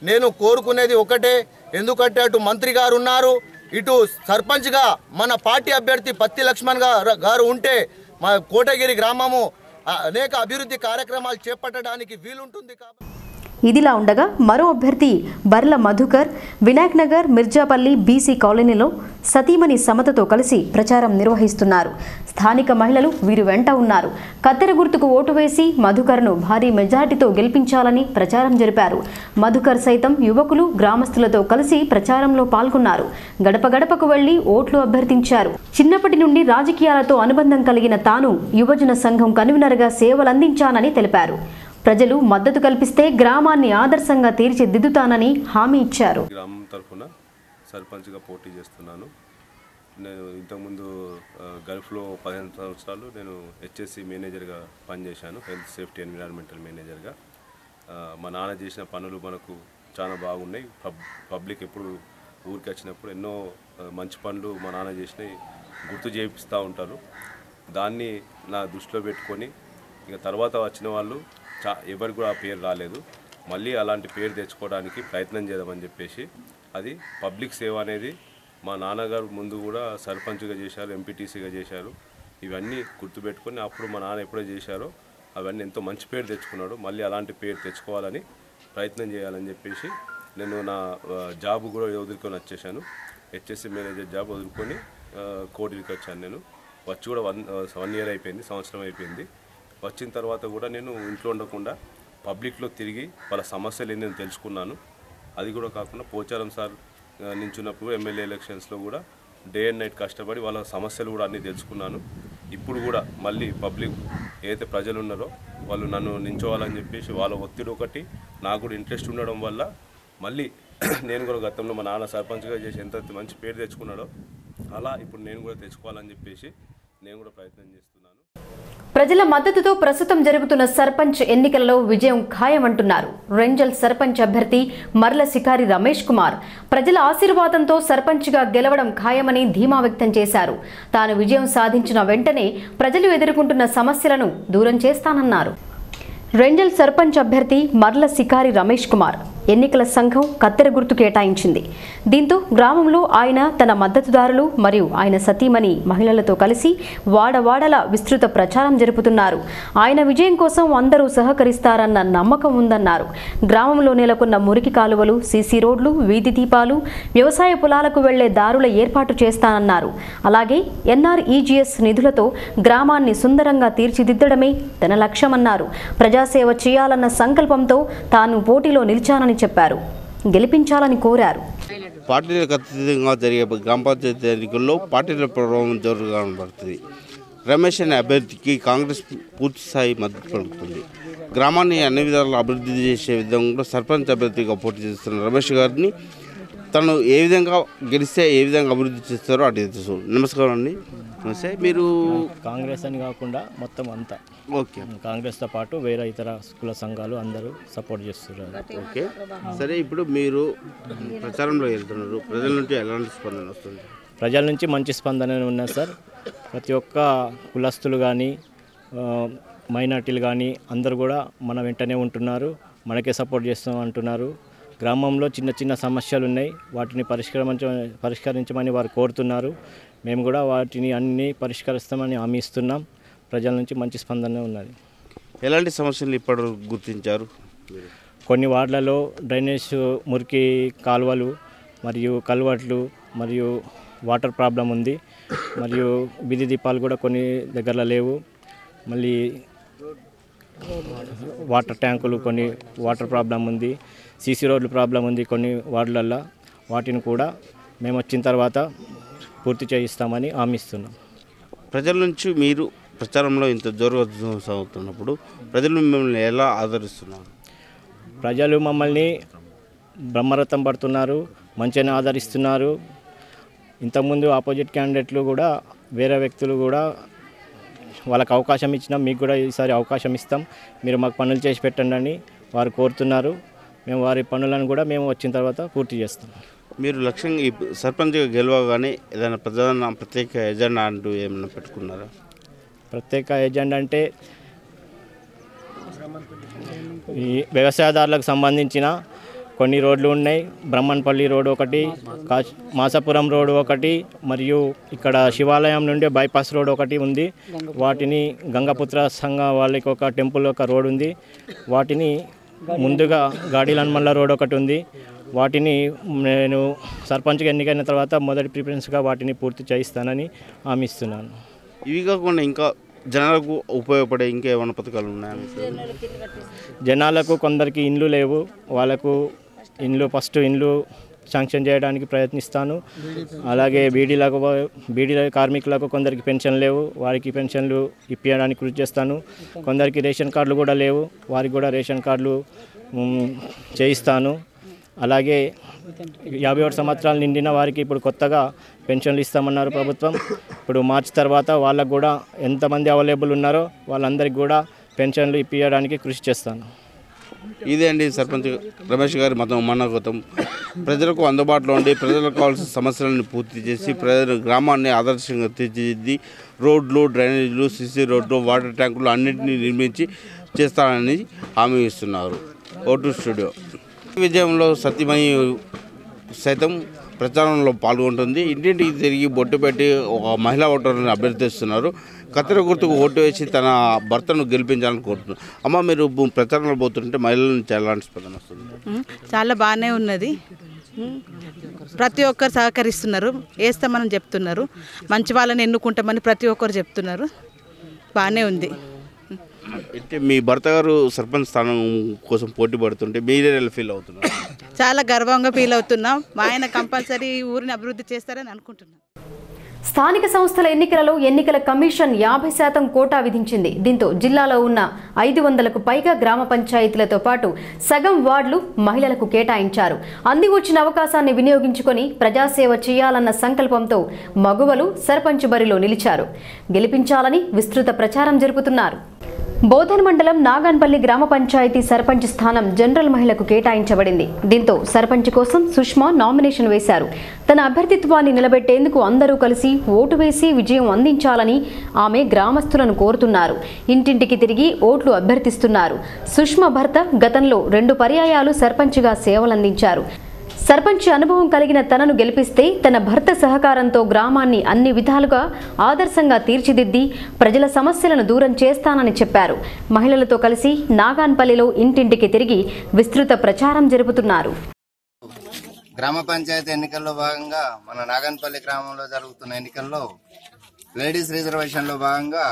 నేను కోరుకునేది ఒకటే, ఎందుకంటే అటు మంత్రి గారు ఉన్నారు, ఇటు సర్పంచ్గా మన పార్టీ అభ్యర్థి పత్తి లక్ష్మణ్ గారు ఉంటే మా కోటగిరి గ్రామము అనేక అభివృద్ధి కార్యక్రమాలు చేపట్టడానికి వీలుంటుంది. ఇదిలా ఉండగా మరో అభ్యర్థి బర్ల మధుకర్ వినాయక్ నగర్ మిర్జాపల్లి బీసీ కాలనీలో సతీమణి సమతతో కలిసి ప్రచారం నిర్వహిస్తున్నారు. స్థానిక మహిళలు వీరు వెంట ఉన్నారు. కత్తెర గుర్తుకు ఓటు వేసి మధుకర్ను భారీ మెజార్టీతో గెలిపించాలని ప్రచారం జరిపారు. మధుకర్ సైతం యువకులు, గ్రామస్తులతో కలిసి ప్రచారంలో పాల్గొన్నారు. గడప గడపకు వెళ్లి ఓట్లు అభ్యర్థించారు. చిన్నప్పటి నుండి రాజకీయాలతో అనుబంధం కలిగిన తాను యువజన సంఘం కన్వీనర్గా సేవలందించానని తెలిపారు. ప్రజలు మద్దతు కల్పిస్తే గ్రామాన్ని ఆదర్శంగా తీర్చిదిద్దుతానని హామీ ఇచ్చారు. గ్రామం తరఫున సర్పంచ్గా పోటీ చేస్తున్నాను. నేను ఇంతకుముందు గల్ఫ్లో 15 సంవత్సరాలు నేను హెచ్ఎస్సి మేనేజర్గా పనిచేశాను, హెల్త్ సేఫ్టీ ఎన్విరాన్మెంటల్ మేనేజర్గా. మా నాన్న చేసిన పనులు మనకు చాలా బాగున్నాయి. పబ్లిక్ ఎప్పుడు ఊరికి వచ్చినప్పుడు ఎన్నో మంచి పనులు మా నాన్న చేసినవి గుర్తు చేపిస్తూ ఉంటారు. దాన్ని నా దృష్టిలో పెట్టుకొని ఇక తర్వాత వచ్చిన వాళ్ళు ఎవరికి కూడా ఆ పేరు రాలేదు, మళ్ళీ అలాంటి పేరు తెచ్చుకోవడానికి ప్రయత్నం చేద్దామని చెప్పేసి అది పబ్లిక్ సేవ అనేది మా నాన్నగారు ముందు కూడా సర్పంచ్గా చేశారు, ఎంపీటీసీగా చేశారు. ఇవన్నీ గుర్తుపెట్టుకొని అప్పుడు మా నాన్న ఎప్పుడో చేశారో అవన్నీ ఎంతో మంచి పేరు తెచ్చుకున్నాడు. మళ్ళీ అలాంటి పేరు తెచ్చుకోవాలని ప్రయత్నం చేయాలని చెప్పేసి నేను నా జాబ్ కూడా వదులుకొని వచ్చేసాను. హెచ్ఎస్సి మేనేజర్ జాబ్ వదులుకొని కోటికి వచ్చాను. నేను వచ్చి కూడా 1 ఇయర్ అయిపోయింది, సంవత్సరం అయిపోయింది. వచ్చిన తర్వాత కూడా నేను ఇంట్లో ఉండకుండా పబ్లిక్లో తిరిగి వాళ్ళ సమస్యలు ఏంటి నేను తెలుసుకున్నాను. అది కూడా కాకుండా పోచారం సార్ నించున్నప్పుడు ఎమ్మెల్యే ఎలక్షన్స్లో కూడా డే అండ్ నైట్ కష్టపడి వాళ్ళ సమస్యలు కూడా అన్నీ తెలుసుకున్నాను. ఇప్పుడు కూడా మళ్ళీ పబ్లిక్ ఏదైతే ప్రజలు ఉన్నారో వాళ్ళు నన్ను నించోవాలని చెప్పేసి వాళ్ళ ఒత్తిడి ఒకటి, నాకు కూడా ఇంట్రెస్ట్ ఉండడం వల్ల మళ్ళీ నేను కూడా గతంలో మా నాన్న సర్పంచ్గా చేసి ఎంత మంచి పేరు తెచ్చుకున్నాడో అలా ఇప్పుడు నేను కూడా తెచ్చుకోవాలని చెప్పేసి నేను కూడా ప్రయత్నం చేస్తున్నాను. ప్రజల మద్దతుతో ప్రస్తుతం జరుగుతున్న సర్పంచ్ ఎన్నికలలో విజయం ఖాయమంటున్నారు రెంజల్ సర్పంచ్ అభ్యర్థి మర్ల శికారి రమేష్ కుమార్. ప్రజల ఆశీర్వాదంతో సర్పంచ్గా గెలవడం ఖాయమని ధీమా వ్యక్తం చేశారు. తాను విజయం సాధించిన వెంటనే ప్రజలు ఎదుర్కొంటున్న సమస్యలను దూరం చేస్తానన్నారు. రెంజల్ సర్పంచ్ అభ్యర్థి మర్ల శికారి రమేష్ కుమార్ ఎన్నికల సంఘం కత్తెర గుర్తు కేటాయించింది. దీంతో గ్రామంలో ఆయన తన మద్దతుదారులు మరియు ఆయన సతీమణి మహిళలతో కలిసి వాడవాడల విస్తృత ప్రచారం జరుపుతున్నారు. ఆయన విజయం కోసం అందరూ సహకరిస్తారన్న నమ్మకం ఉందన్నారు. గ్రామంలో నెలకొన్న మురికి కాలువలు, సీసీ రోడ్లు, వీధి దీపాలు, వ్యవసాయ పొలాలకు వెళ్లే దారుల ఏర్పాటు చేస్తానన్నారు. అలాగే ఎన్ఆర్ఈజీఎస్ నిధులతో గ్రామాన్ని సుందరంగా తీర్చిదిద్దడమే తన లక్ష్యమన్నారు. ప్రజాసేవ చేయాలన్న సంకల్పంతో తాను పోటీలో నిలిచానని చెప్పారు. గెలిపించాలని కోరారు. పార్టీలకు అతీతంగా జరిగే గ్రామ పంచాయతీ ఎన్నికల్లో పార్టీల ప్రభావం జోరుగా కనబడుతుంది. రమేష్ అనే అభ్యర్థికి కాంగ్రెస్ పూర్తిస్థాయి మద్దతు పలుకుతుంది. గ్రామాన్ని అన్ని విధాలుగా అభివృద్ధి చేసే విధంగా సర్పంచ్ అభ్యర్థిగా పోటీ చేస్తున్న రమేష్ గారిని తను ఏ విధంగా గెలిస్తే ఏ విధంగా అభివృద్ధి చేస్తారో అటు తెలుసు. నమస్కారం అండి. నమస్తే. మీరు కాంగ్రెస్ అని కాకుండా మొత్తం అంతా ఓకే, కాంగ్రెస్తో పాటు వేరే ఇతర కుల సంఘాలు అందరూ సపోర్ట్ చేస్తున్నారు. ఓకే సరే. ఇప్పుడు మీరు ప్రచారంలో వెళ్తున్నారు, ప్రజల నుంచి ఎలాంటి స్పందన వస్తుంది? ప్రజల నుంచి మంచి స్పందన ఉన్నది సార్. ప్రతి ఒక్క కులస్తులు కానీ మైనార్టీలు కానీ అందరూ కూడా మన వెంటనే ఉంటున్నారు, మనకే సపోర్ట్ చేస్తాం అంటున్నారు. గ్రామంలో చిన్న చిన్న సమస్యలు ఉన్నాయి, వాటిని పరిష్కరించమని వారు కోరుతున్నారు. మేము కూడా వాటిని అన్ని పరిష్కరిస్తామని హామీ ఇస్తున్నాం. ప్రజల నుంచి మంచి స్పందన ఉన్నది. ఎలాంటి సమస్యలు ఇప్పుడు గుర్తించారు? కొన్ని వార్డులలో డ్రైనేజ్, మురికి కాలువలు మరియు కల్వర్ట్లు మరియు వాటర్ ప్రాబ్లం ఉంది. మరియు వీధి దీపాలు కూడా కొన్ని దగ్గరలో లేవు. మళ్ళీ వాటర్ ట్యాంకులు కొన్ని వాటర్ ప్రాబ్లం ఉంది. సీసీ రోడ్లు ప్రాబ్లం ఉంది కొన్ని వార్డులల్లో. వాటిని కూడా మేము వచ్చిన తర్వాత పూర్తి చేయిస్తామని హామీ ఇస్తున్నాం. ప్రజల నుంచి మీరు ప్రచారంలో ఇంత జోరుగా సాగుతున్నప్పుడు ప్రజలు మిమ్మల్ని ఎలా ఆదరిస్తున్నారు? ప్రజలు మమ్మల్ని బ్రహ్మరథం పడుతున్నారు, మంచిగానే ఆదరిస్తున్నారు. ఇంతకుముందు ఆపోజిట్ క్యాండిడేట్లు కూడా వేరే వ్యక్తులు కూడా వాళ్ళకి అవకాశం ఇచ్చినాం, మీకు కూడా ఈసారి అవకాశం ఇస్తాం, మీరు మాకు పనులు చేసి పెట్టండి అని వారు కోరుతున్నారు. మేము వారి పనులను కూడా మేము వచ్చిన తర్వాత పూర్తి చేస్తాం. మీరు లక్ష్యంగా ఈ సర్పంచ్గా గెలవగానే ఏదైనా ప్రత్యేక ఎజెండా అంటూ ఏమైనా పెట్టుకున్నారా? ప్రత్యేక ఎజెండా అంటే ఈ వ్యవసాయదారులకు సంబంధించిన కొన్ని రోడ్లు ఉన్నాయి. బ్రహ్మన్పల్లి రోడ్ ఒకటి, మాసాపురం రోడ్ ఒకటి, మరియు ఇక్కడ శివాలయం నుండి బైపాస్ రోడ్ ఒకటి ఉంది. వాటిని గంగపుత్ర సంఘ వాళ్ళకి ఒక టెంపుల్ ఒక రోడ్ ఉంది. వాటిని ముందుగా గాడిలన్మల్ల రోడ్ ఒకటి ఉంది. వాటిని నేను సర్పంచ్గా ఎన్నికైన తర్వాత మొదటి ప్రిఫరెన్స్గా వాటిని పూర్తి చేయిస్తానని హామీ ఇస్తున్నాను. ఇవి కాకుండా ఇంకా జనాలకు ఉపయోగపడే ఇంకా ఏమైనా పథకాలు ఉన్నాయా? జనాలకు కొందరికి ఇండ్లు లేవు, వాళ్ళకు ఫస్ట్ ఇండ్లు శాంక్షన్ చేయడానికి ప్రయత్నిస్తాను. అలాగే బీడీ కార్మికులకు కొందరికి పెన్షన్ లేవు, వారికి పెన్షన్లు ఇప్పించడానికి కృషి చేస్తాను. కొందరికి రేషన్ కార్డులు కూడా లేవు, వారికి కూడా రేషన్ కార్డులు చేయిస్తాను. అలాగే 51 సంవత్సరాలు నిండిన వారికి ఇప్పుడు కొత్తగా పెన్షన్లు ఇస్తామన్నారు ప్రభుత్వం. ఇప్పుడు మార్చి తర్వాత వాళ్ళకు కూడా ఎంతమంది అవైలబుల్ ఉన్నారో వాళ్ళందరికీ కూడా పెన్షన్లు ఇప్పించడానికి కృషి చేస్తాను. ఇదే అండి సర్పంచ్ రమేష్ గారి మనోగతం. ప్రజలకు అందుబాటులో ఉండి ప్రజలకు కావాల్సిన సమస్యలను పూర్తి చేసి ప్రజల గ్రామాన్ని ఆదర్శంగా తీర్చిదిద్ది రోడ్లు, డ్రైనేజీలు, సీసీ రోడ్లు, వాటర్ ట్యాంకులు అన్నింటినీ నిర్మించి చేస్తానని హామీ ఇస్తున్నారు. ఓటు స్టూడియో విజయంలో సత్యమణి సైతం ప్రచారంలో పాల్గొంటుంది. ఇంటింటికి తిరిగి బొట్టు పెట్టి ఒక మహిళా ఓటర్ని అభ్యర్థిస్తున్నారు. కత్తెర గుర్తుకు ఓటు వేసి తన భర్తను గెలిపించాలని కోరుతున్నారు. అమ్మ, మీరు ప్రచారంలో పోతుంటే మహిళల నుంచి ఎలాంటి స్పందన వస్తుంది? చాలా బాగానే ఉన్నది. ప్రతి ఒక్కరు సహకరిస్తున్నారు, వేస్తామని చెప్తున్నారు, మంచి వాళ్ళని ఎన్నుకుంటామని ప్రతి ఒక్కరు చెప్తున్నారు. బాగానే ఉంది. అంటే మీ భర్త గారు సర్పంచ్ స్థానం కోసం పోటీ పడుతుంటే మీరే ఫీల్ అవుతున్నారు? చాలా గర్వంగా ఫీల్ అవుతున్నాం. మా ఆయన కంపల్సరీ ఊరిని అభివృద్ధి చేస్తారని అనుకుంటున్నాం. స్థానిక సంస్థల ఎన్నికలలో ఎన్నికల కమిషన్ 50% కోటా విధించింది. దీంతో జిల్లాలో ఉన్న 500కు పైగా గ్రామ పంచాయతీలతో పాటు సగం వార్డులు మహిళలకు కేటాయించారు. అంది వచ్చిన అవకాశాన్ని వినియోగించుకొని ప్రజాసేవ చేయాలన్న సంకల్పంతో మగువలు సర్పంచ్ బరిలో నిలిచారు. గెలిపించాలని విస్తృత ప్రచారం జరుపుతున్నారు. బోధన్ మండలం నాగాన్పల్లి గ్రామ పంచాయతీ సర్పంచ్ స్థానం జనరల్ మహిళకు కేటాయించబడింది. దీంతో సర్పంచ్ కోసం సుష్మా నామినేషన్ వేశారు. తన అభ్యర్థిత్వాన్ని నిలబెట్టేందుకు అందరూ కలిసి ఓటు వేసి విజయం అందించాలని ఆమె గ్రామస్తులను కోరుతున్నారు. ఇంటింటికి తిరిగి ఓట్లు అభ్యర్థిస్తున్నారు. సుష్మా భర్త గతంలో 2 పర్యాయాలు సర్పంచ్గా సేవలందించారు. సర్పంచ్ అనుభవం కలిగిన తనను గెలిపిస్తే తన భర్త సహకారంతో గ్రామాన్ని అన్ని విధాలుగా ఆదర్శంగా తీర్చిదిద్ది ప్రజల సమస్యలను దూరం చేస్తానని చెప్పారు. మహిళలతో కలిసి నాగాన్పల్లిలో ఇంటింటికి తిరిగి విస్తృత ప్రచారం జరుపుతున్నారు. గ్రామ పంచాయతీ ఎన్నికల్లో భాగంగా మన నాగాన్పల్లి గ్రామంలో జరుగుతున్న ఎన్నికల్లో లేడీస్ రిజర్వేషన్లో భాగంగా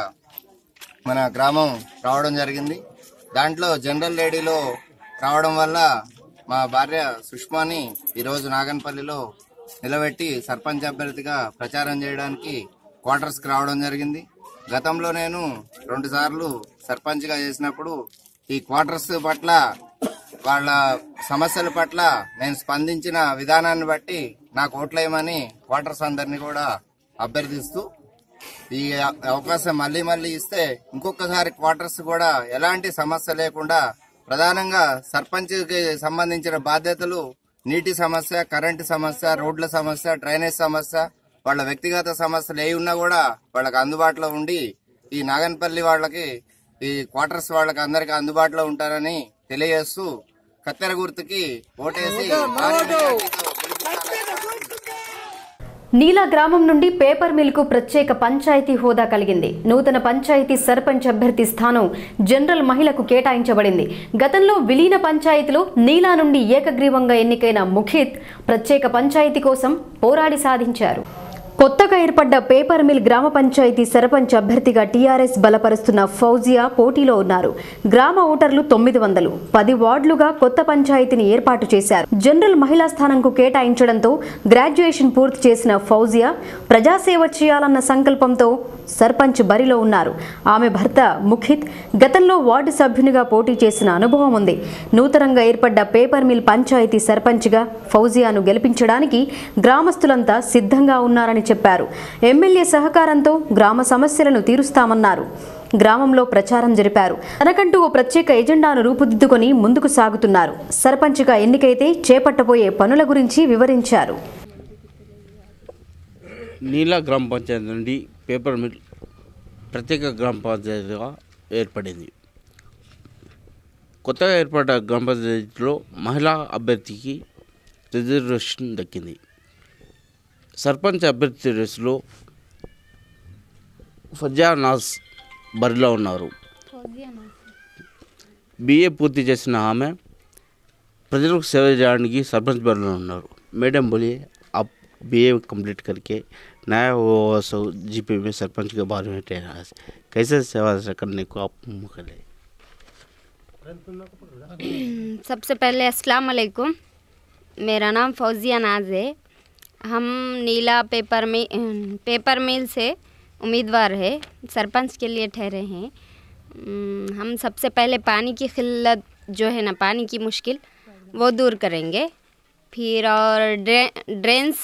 మన గ్రామం రావడం జరిగింది. దాంట్లో జనరల్ లేడీలో రావడం వల్ల మా భార్య సుష్మాని ఈరోజు నాగన్పల్లిలో నిలబెట్టి సర్పంచ్ అభ్యర్థిగా ప్రచారం చేయడానికి క్వార్టర్స్కి రావడం జరిగింది. గతంలో నేను 2 సార్లు సర్పంచ్గా చేసినప్పుడు ఈ క్వార్టర్స్ పట్ల వాళ్ళ సమస్యల పట్ల నేను స్పందించిన విధానాన్ని బట్టి నాకు ఓట్లేయమని క్వార్టర్స్ అందరినీ కూడా అభ్యర్థిస్తూ ఈ అవకాశం మళ్ళీ మళ్ళీ ఇస్తే ఇంకొకసారి క్వార్టర్స్ కూడా ఎలాంటి సమస్య లేకుండా ప్రధానంగా సర్పంచ్కి సంబంధించిన బాధ్యతలు నీటి సమస్య, కరెంటు సమస్య, రోడ్ల సమస్య, డ్రైనేజ్ సమస్య, వాళ్ళ వ్యక్తిగత సమస్యలు ఏ ఉన్నా కూడా వాళ్ళకి అందుబాటులో ఉండి ఈ నాగన్పల్లి వాళ్ళకి ఈ క్వార్టర్స్ వాళ్ళకి అందరికి అందుబాటులో ఉంటారని తెలియజేస్తూ కత్తెర గుర్తుకి ఓటేసి నీలా గ్రామం నుండి పేపర్ మిల్కు ప్రత్యేక పంచాయతీ హోదా కలిగింది. నూతన పంచాయతీ సర్పంచ్ అభ్యర్థి స్థానం జనరల్ మహిళకు కేటాయించబడింది. గతంలో విలీన పంచాయతీలో నీలా నుండి ఏకగ్రీవంగా ఎన్నికైన ముఖిత్ ప్రత్యేక పంచాయతీ కోసం పోరాడి సాధించారు. కొత్తగా ఏర్పడ్డ పేపర్ మిల్ గ్రామ పంచాయతీ సర్పంచ్ అభ్యర్థిగా టీఆర్ఎస్ బలపరుస్తున్న ఫౌజియా పోటీలో ఉన్నారు. గ్రామ ఓటర్లు 900. 10 వార్డులుగా కొత్త పంచాయతీని ఏర్పాటు చేశారు. జనరల్ మహిళా స్థానంకు కేటాయించడంతో గ్రాడ్యుయేషన్ పూర్తి చేసిన ఫౌజియా ప్రజాసేవ చేయాలన్న సంకల్పంతో సర్పంచ్ బరిలో ఉన్నారు. ఆమె భర్త ముఖిత్ గతంలో వార్డు సభ్యునిగా పోటీ చేసిన అనుభవం ఉంది. నూతనంగా ఏర్పడ్డ పేపర్ మిల్ పంచాయతీ సర్పంచ్గా ఫౌజియాను గెలిపించడానికి గ్రామస్తులంతా సిద్ధంగా ఉన్నారని చెప్పారు. ఎమ్మెల్యే సహకారంతో గ్రామ సమస్యలను తీరుస్తామన్నారు. గ్రామంలో ప్రచారం జరిపారు. తనకంటూ ఓ ప్రత్యేక ఎజెండాను రూపుదిద్దుకొని ముందుకు సాగుతున్నారు. సర్పంచ్గా ఎన్నికైతే చేపట్టబోయే పనుల గురించి వివరించారు. నీలా గ్రామ పంచాయతీ నుండి పేపర్ మిల్ ప్రత్యేక గ్రామ పంచాయతీగా ఏర్పడింది. కొత్తగా ఏర్పడ్డ గ్రామ పంచాయతీలో మహిళా అభ్యర్థికి రిజర్వేషన్ దక్కింది. సర్పంచ్ అభ్యర్థి రేసులో ఫౌజియా నాజ్ బరిలో ఉన్నారు. BA పూర్తి చేసిన ఆమె ప్రజలకు సేవ చేయడానికి సర్పంచ్ బరిలో ఉన్నారు. మేడం बोलिए आप BA कंप्लीट करके नया वो GP में सरपंच के बारे में टेरास कैसे सेवा करने को आप मौका ले। सबसे पहले अस्सलाम वालेकुम, मेरा नाम फौजिया नाज है। हम नीला पेपर मिल से उम्मीदवार है, सरपंच के लिए ठहरे हैं। हम सबसे पहले पानी की किल्लत जो है ना, पानी की मुश्किल वो दूर करेंगे। फिर और ड्रेन्स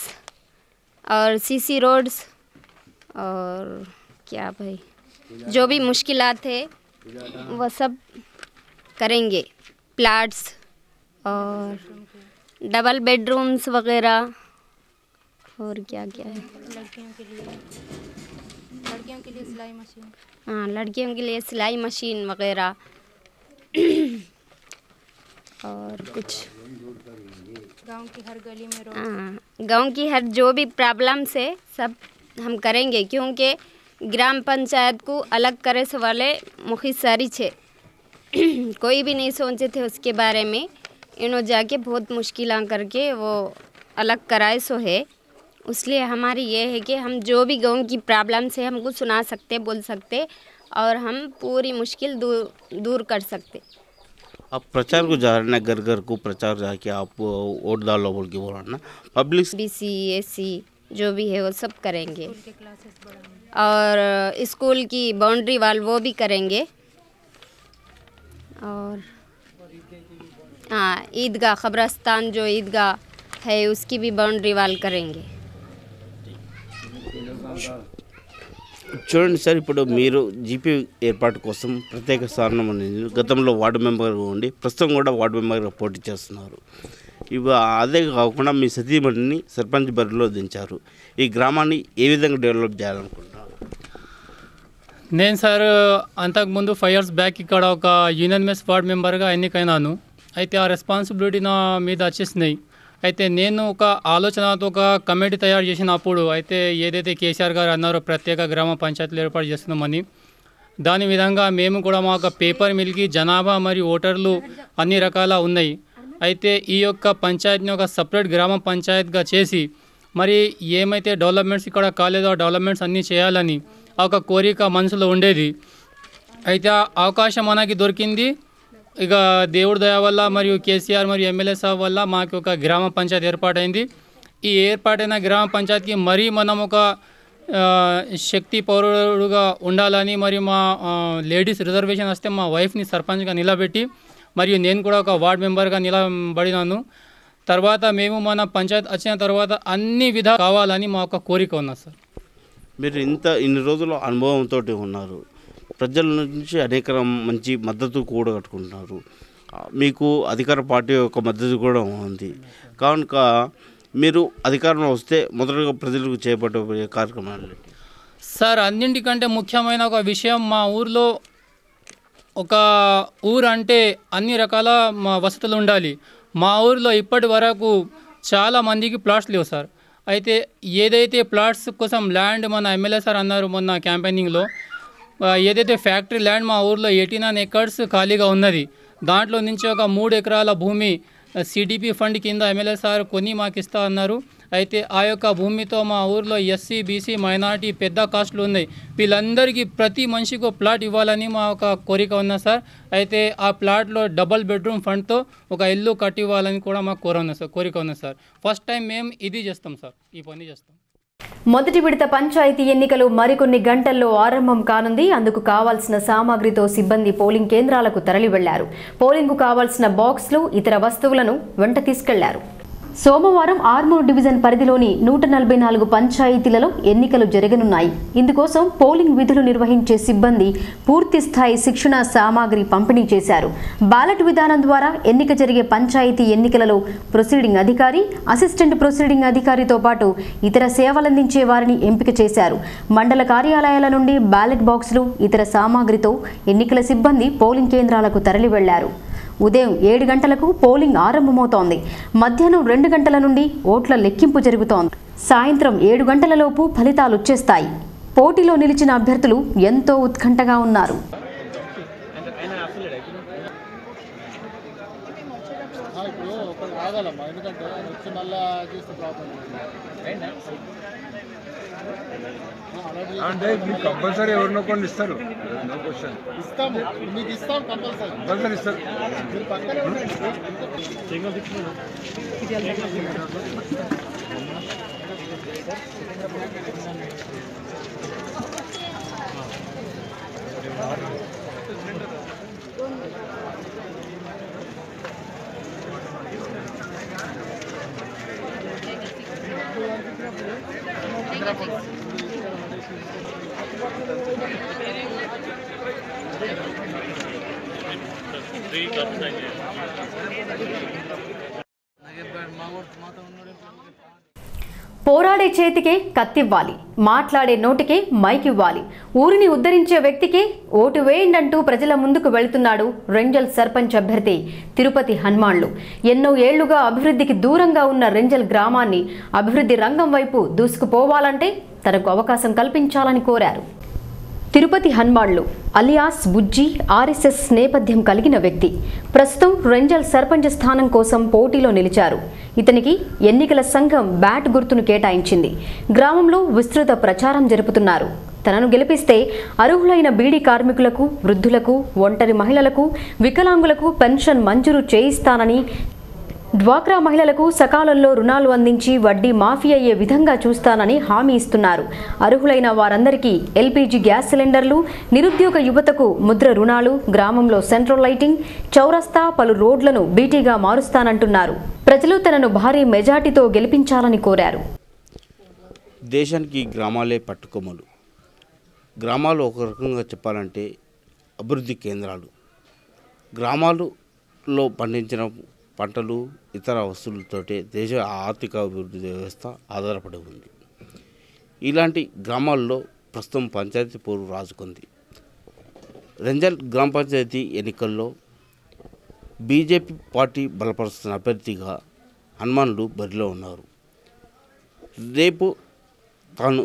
और CC रोड्स और क्या भाई जो भी मुश्किलात है वो सब करेंगे। प्लाट्स और डबल बेडरूम्स वगैरह और क्या क्या है, लड़कियों के लिए सिलाई मशीन, हाँ लड़कियों के लिए सिलाई मशीन वगैरह और कुछ गांव की हर गली में रोड, हाँ गांव की हर जो भी प्रॉब्लम्स है सब हम करेंगे, क्योंकि ग्राम पंचायत को अलग करे से वाले मुखित सारी छे कोई भी नहीं सोचे थे उसके बारे में। इन्होंने जाके बहुत मुश्किलें करके वो अलग कराए सो है। इसलिए हमारी ये है कि हम जो भी गाँव की प्रॉब्लम से हमको सुना सकते, बोल सकते और हम पूरी मुश्किल दूर कर सकते। आप प्रचार को जा रहे हैं, घर घर को प्रचार जाके आप वोट डालो बोल के बोल रहे ना, पब्लिक BC SC जो भी है वो सब करेंगे और स्कूल की बाउंड्री वाल वो भी करेंगे और हाँ ईदगाह खबरस्तान जो ईदगाह है उसकी भी बाउंड्री वाल करेंगे। చూడండి సార్, ఇప్పుడు మీరు జీపీ ఏర్పాటు కోసం ప్రత్యేక స్థానం అనేది గతంలో వార్డు మెంబర్గా ఉండి ప్రస్తుతం కూడా వార్డు మెంబర్గా పోటీ చేస్తున్నారు. అదే కాకుండా మీ సతీమణిని సర్పంచ్ బరిలో దించారు. ఈ గ్రామాన్ని ఏ విధంగా డెవలప్ చేయాలనుకుంటున్నారు? నేను సార్ అంతకుముందు 5 years బ్యాక్ ఇక్కడ ఒక యూనియన్ మెస్ వార్డ్ మెంబర్గా ఎన్నికైనాను. అయితే ఆ రెస్పాన్సిబిలిటీ నా మీద వచ్చేసినాయి. అయితే నేను ఒక ఆలోచనతో ఒక కమిటీ తయారు చేసినప్పుడు అయితే ఏదైతే కేసీఆర్ గారు అన్నారో ప్రత్యేక గ్రామ పంచాయతీలు ఏర్పాటు చేస్తున్నామని, దాని విధంగా మేము కూడా మా యొక్క పేపర్ మిల్కి జనాభా మరియు ఓటర్లు అన్ని రకాల ఉన్నాయి. అయితే ఈ యొక్క పంచాయతీని ఒక సపరేట్ గ్రామ పంచాయతీగా చేసి మరి ఏమైతే డెవలప్మెంట్స్ ఇక్కడ కాలేదో ఆ డెవలప్మెంట్స్ అన్నీ చేయాలని ఒక కోరిక మనసులో ఉండేది. అయితే ఆ అవకాశం మనకి దొరికింది. ఇక దేవుడి దయ వల్ల మరియు కేసీఆర్ మరియు ఎమ్మెల్యే సాబ్ వల్ల మాకు ఒక గ్రామ పంచాయతీ ఏర్పాటైంది. ఈ ఏర్పాటైన గ్రామ పంచాయతీకి మరీ మనం ఒక శక్తి పౌరుడుగా ఉండాలని మరియు మా లేడీస్ రిజర్వేషన్ వస్తే మా వైఫ్ని సర్పంచ్గా నిలబెట్టి మరియు నేను కూడా ఒక వార్డ్ మెంబర్గా నిలబడినాను. తర్వాత మేము మన పంచాయత్ వచ్చిన తర్వాత అన్ని విధాలు కావాలని మా ఒక కోరిక ఉన్నది సార్. మీరు ఇన్ని రోజుల అనుభవంతో ఉన్నారు, ప్రజల నుంచి అనేక మంచి మద్దతు కూడా కట్టుకుంటున్నారు, మీకు అధికార పార్టీ యొక్క మద్దతు కూడా ఉంది. కనుక మీరు అధికారంలో వస్తే మొదటగా ప్రజలకు చేపట్టే కార్యక్రమాలు సార్, అన్నింటికంటే ముఖ్యమైన ఒక విషయం, మా ఊర్లో ఒక ఊరు అంటే అన్ని రకాల వసతులు ఉండాలి. మా ఊరిలో ఇప్పటి వరకు చాలా మందికి ప్లాట్స్ లేవు సార్. అయితే ఏదైతే ప్లాట్స్ కోసం ల్యాండ్ మన ఎమ్మెల్యే సార్ అన్నారు మొన్న క్యాంపెయినింగ్లో, ఏదైతే ఫ్యాక్టరీ ల్యాండ్ మా ఊర్లో 89 acres ఖాళీగా ఉన్నది. దాంట్లో నుంచి ఒక 3 ఎకరాల భూమి సిడిపి ఫండ్ కింద ఎమ్మెల్యే సార్ కొని మాకు ఇస్తా అన్నారు. అయితే ఆ యొక్క భూమితో మా ఊర్లో ఎస్సీ, బీసీ, మైనార్టీ పెద్ద కాస్ట్లు ఉన్నాయి. వీళ్ళందరికీ ప్రతి మనిషికి ఒక ప్లాట్ ఇవ్వాలని మా ఒక కోరిక ఉన్నది సార్. అయితే ఆ ప్లాట్లో డబల్ బెడ్రూమ్ ఫండ్తో ఒక ఇల్లు కట్టి ఇవ్వాలని కూడా మాకు కోరిక ఉన్నది సార్. ఫస్ట్ టైం మేము ఇది చేస్తాం సార్, ఈ పని చేస్తాం. మొదటి విడత పంచాయతీ ఎన్నికలు మరికొన్ని గంటల్లో ఆరంభం కానుంది. అందుకు కావాల్సిన సామాగ్రితో సిబ్బంది పోలింగ్ కేంద్రాలకు తరలి వెళ్లారు. పోలింగ్కు కావాల్సిన బాక్స్లు, ఇతర వస్తువులను వెంట తీసుకెళ్లారు. సోమవారం ఆర్మూర్ డివిజన్ పరిధిలోని 144 పంచాయతీలలో ఎన్నికలు జరగనున్నాయి. ఇందుకోసం పోలింగ్ విధులు నిర్వహించే సిబ్బంది పూర్తి స్థాయి శిక్షణ సామాగ్రి పంపిణీ చేశారు. బ్యాలెట్ విధానం ద్వారా ఎన్నిక జరిగే పంచాయతీ ఎన్నికలలో ప్రొసీడింగ్ అధికారి, అసిస్టెంట్ ప్రొసీడింగ్ అధికారితో పాటు ఇతర సేవలందించే వారిని ఎంపిక చేశారు. మండల కార్యాలయాల నుండి బ్యాలెట్ బాక్సులు, ఇతర సామాగ్రితో ఎన్నికల సిబ్బంది పోలింగ్ కేంద్రాలకు తరలి వెళ్లారు. ఉదయం 7 గంటలకు పోలింగ్ ఆరంభమవుతోంది. మధ్యాహ్నం 2 గంటల నుండి ఓట్ల లెక్కింపు జరుగుతోంది. సాయంత్రం 7 గంటలలోపు ఫలితాలు వచ్చేస్తాయి. పోటీలో నిలిచిన అభ్యర్థులు ఎంతో ఉత్కంఠగా ఉన్నారు. అంటే మీకు కంపల్సరీ ఎవరినో కొన్ని ఇస్తారు, నో క్వశ్చన్ ఇస్తాము, మీకు ఇస్తాం కంపల్సరీ ఇస్తారు. పోరాడే చేతికే కత్తివ్వాలి, మాట్లాడే నోటికే మైక్ ఇవ్వాలి, ఊరిని ఉద్ధరించే వ్యక్తికే ఓటు వేయండంటూ ప్రజల ముందుకు వెళ్తున్నాడు రెంజల్ సర్పంచ్ అభ్యర్థి తిరుపతి హనుమాన్లు. ఎన్నో ఏళ్లుగా అభివృద్ధికి దూరంగా ఉన్న రెంజల్ గ్రామాన్ని అభివృద్ధి రంగం వైపు దూసుకుపోవాలంటే తనకు అవకాశం కల్పించాలని కోరారు. తిరుపతి హనుమాన్లు అలియాస్ బుజ్జి ఆర్ఎస్ఎస్ నేపథ్యం కలిగిన వ్యక్తి. ప్రస్తుతం రెంజల్ సర్పంచ్ స్థానం కోసం పోటీలో నిలిచారు. ఇతనికి ఎన్నికల సంఘం బ్యాట్ గుర్తును కేటాయించింది. గ్రామంలో విస్తృత ప్రచారం జరుపుతున్నారు. తనను గెలిపిస్తే అర్హులైన బీడీ కార్మికులకు, వృద్ధులకు, ఒంటరి మహిళలకు, వికలాంగులకు పెన్షన్ మంజూరు చేయిస్తానని, డ్వాక్రా మహిళలకు సకాలంలో రుణాలు అందించి వడ్డీ మాఫీ అయ్యే విధంగా చూస్తానని హామీ ఇస్తున్నారు. అర్హులైన వారందరికీ ఎల్పీజీ గ్యాస్ సిలిండర్లు, నిరుద్యోగ యువతకు ముద్ర రుణాలు, గ్రామంలో సెంట్రల్ లైటింగ్, చౌరస్తా, పలు రోడ్లను బీటీగా మారుస్తానంటున్నారు. ప్రజలు తనను భారీ మెజార్టీతో గెలిపించాలని కోరారు. దేశానికి గ్రామాలే పట్టుకొమ్మలు. గ్రామాలు ఒక రకంగా చెప్పాలంటే అభివృద్ధి కేంద్రాలు. గ్రామాలలో పండించిన పంటలు, ఇతర వస్తువులతోటే దేశ ఆర్థిక అభివృద్ధి వ్యవస్థ ఆధారపడి ఉంది. ఇలాంటి గ్రామాల్లో ప్రస్తుతం పంచాయతీ పోరు రాజుకుంది. రెంజల్ గ్రామ పంచాయతీ ఎన్నికల్లో బీజేపీ పార్టీ బలపరుస్తున్న అభ్యర్థిగా హనుమాన్లు బరిలో ఉన్నారు. రేపు తాను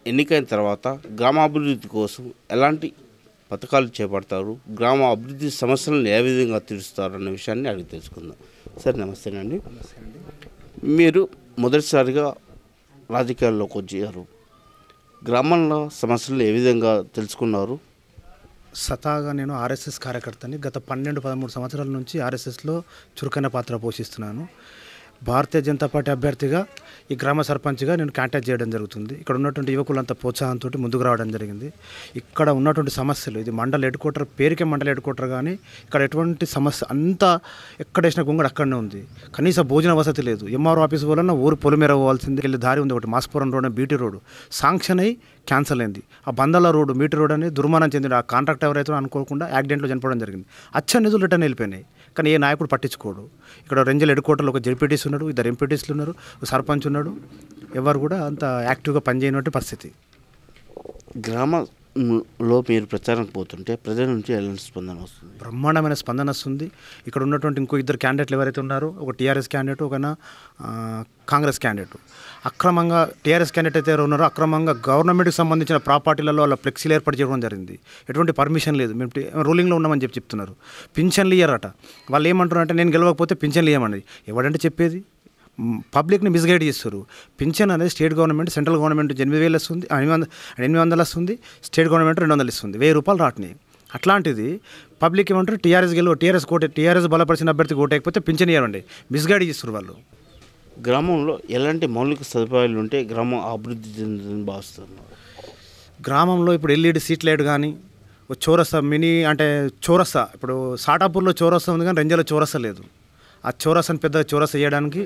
ఎన్నికైన తర్వాత గ్రామాభివృద్ధి కోసం ఎలాంటి పథకాలు చేపడతారు, గ్రామ అభివృద్ధి సమస్యలను ఏ విధంగా తీరుస్తారు అన్న విషయాన్ని అడిగి తెలుసుకుందాం. సార్ నమస్తేనండి. మీరు మొదటిసారిగా రాజకీయాల్లోకి వచ్చారు. గ్రామంలో సమస్యలను ఏ విధంగా తెలుసుకున్నారు? స్వతహాగా నేను ఆర్ఎస్ఎస్ కార్యకర్తని. గత 12-13 సంవత్సరాల నుంచి ఆర్ఎస్ఎస్లో చురుకైన పాత్ర పోషిస్తున్నాను. భారతీయ జనతా పార్టీ అభ్యర్థిగా ఈ గ్రామ సర్పంచ్గా నేను కాంటాక్ట్ చేయడం జరుగుతుంది. ఇక్కడ ఉన్నటువంటి యువకులంతా ప్రోత్సాహంతో ముందుకు రావడం జరిగింది. ఇక్కడ ఉన్నటువంటి సమస్యలు, ఇది మండల హెడ్ క్వార్టర్, పేరుకే మండల హెడ్ క్వార్టర్, కానీ ఇక్కడ ఎటువంటి సమస్య అంతా ఎక్కడేసిన గుంగడు అక్కడనే ఉంది. కనీస భోజన వసతి లేదు. ఎంఆర్ఓ ఆఫీస్ వలన ఊరు పొలిమేర పోవాల్సింది వెళ్ళి దారి ఉంది. ఒకటి మాస్పురం రోడ్, బీటీ రోడ్ శాంక్షన్ అయ్యి క్యాన్సల్ అయింది. ఆ బందల రోడ్డు, మీటీ రోడ్ అని దుర్మానం చెందిన ఆ కాంట్రాక్ట్ ఎవరైతే అనుకోకుండా యాక్సిడెంట్లో చనిపోవడం జరిగింది. అచ్చ నిధులు రిటర్న్ వెళ్ళిపోయినాయి, కానీ ఏ నాయకుడు పట్టించుకోడు. ఇక్కడ రెంజల్ హెడ్ క్వార్టర్లో ఒక జెడ్పీటీసీ ఉన్నాడు, 2 ఎంపీటీసీలు ఉన్నారు, ఒక సర్పంచ్ ఉన్నాడు. ఎవరు కూడా అంత యాక్టివ్గా పనిచేయనటువంటి పరిస్థితి. గ్రామంలో మీరు ప్రచారంకి పోతుంటే ప్రజల నుంచి ఎలాంటి స్పందన వస్తుంది? బ్రహ్మాండమైన స్పందన వస్తుంది. ఇక్కడ ఉన్నటువంటి ఇంకో 2 క్యాండిడేట్లు ఎవరైతే ఉన్నారో, ఒక టీఆర్ఎస్ క్యాండిడేట్, ఒక కాంగ్రెస్ క్యాండిడేట్, అక్రమంగా టీఆర్ఎస్ క్యాండిడేట్ అయితే ఎవరు ఉన్నారో అక్రమంగా గవర్నమెంట్కి సంబంధించిన ప్రాపర్టీలలో వాళ్ళ ఫ్లెక్సీలు ఏర్పాటు చేయడం జరిగింది. ఎటువంటి పర్మిషన్ లేదు, మేము రూలింగ్లో ఉన్నామని చెప్తున్నారు. పింఛన్లు ఇయ్యారట. వాళ్ళు ఏమంటారు అంటే నేను గెలవకపోతే పింఛన్లు ఇవ్వమని. ఎవడంటే చెప్పేది? పబ్లిక్ని మిస్గైడ్ చేస్తారు. పింఛన్ అనేది స్టేట్ గవర్నమెంట్, సెంట్రల్ గవర్నమెంట్ 8,000 వస్తుంది, 800 వస్తుంది, స్టేట్ గవర్నమెంట్ 200 ఇస్తుంది. 1,000 రూపాయలు రాటినాయి. అట్లాంటిది పబ్లిక్ ఏమంటారు టీఆర్ఎస్ బలపరిచిన అభ్యర్థికి ఓటేకపోతే పింఛన్ ఇవ్వండి, మిస్గైడ్ చేస్తారు వాళ్ళు. గ్రామంలో ఎలాంటి మౌలిక సదుపాయాలు ఉంటే గ్రామం అభివృద్ధి చెందుతుందని భావిస్తున్నారు? గ్రామంలో ఇప్పుడు ఎల్ఈడి స్ట్రీట్ లైట్ కానీ, చౌరస్తా మినీ అంటే చౌరస్తా, ఇప్పుడు సాటాపూర్లో చౌరస్తా ఉంది కానీ రెంజలో చౌరస్తా లేదు. ఆ చౌరస్తాని పెద్ద చౌరస్తా చేయడానికి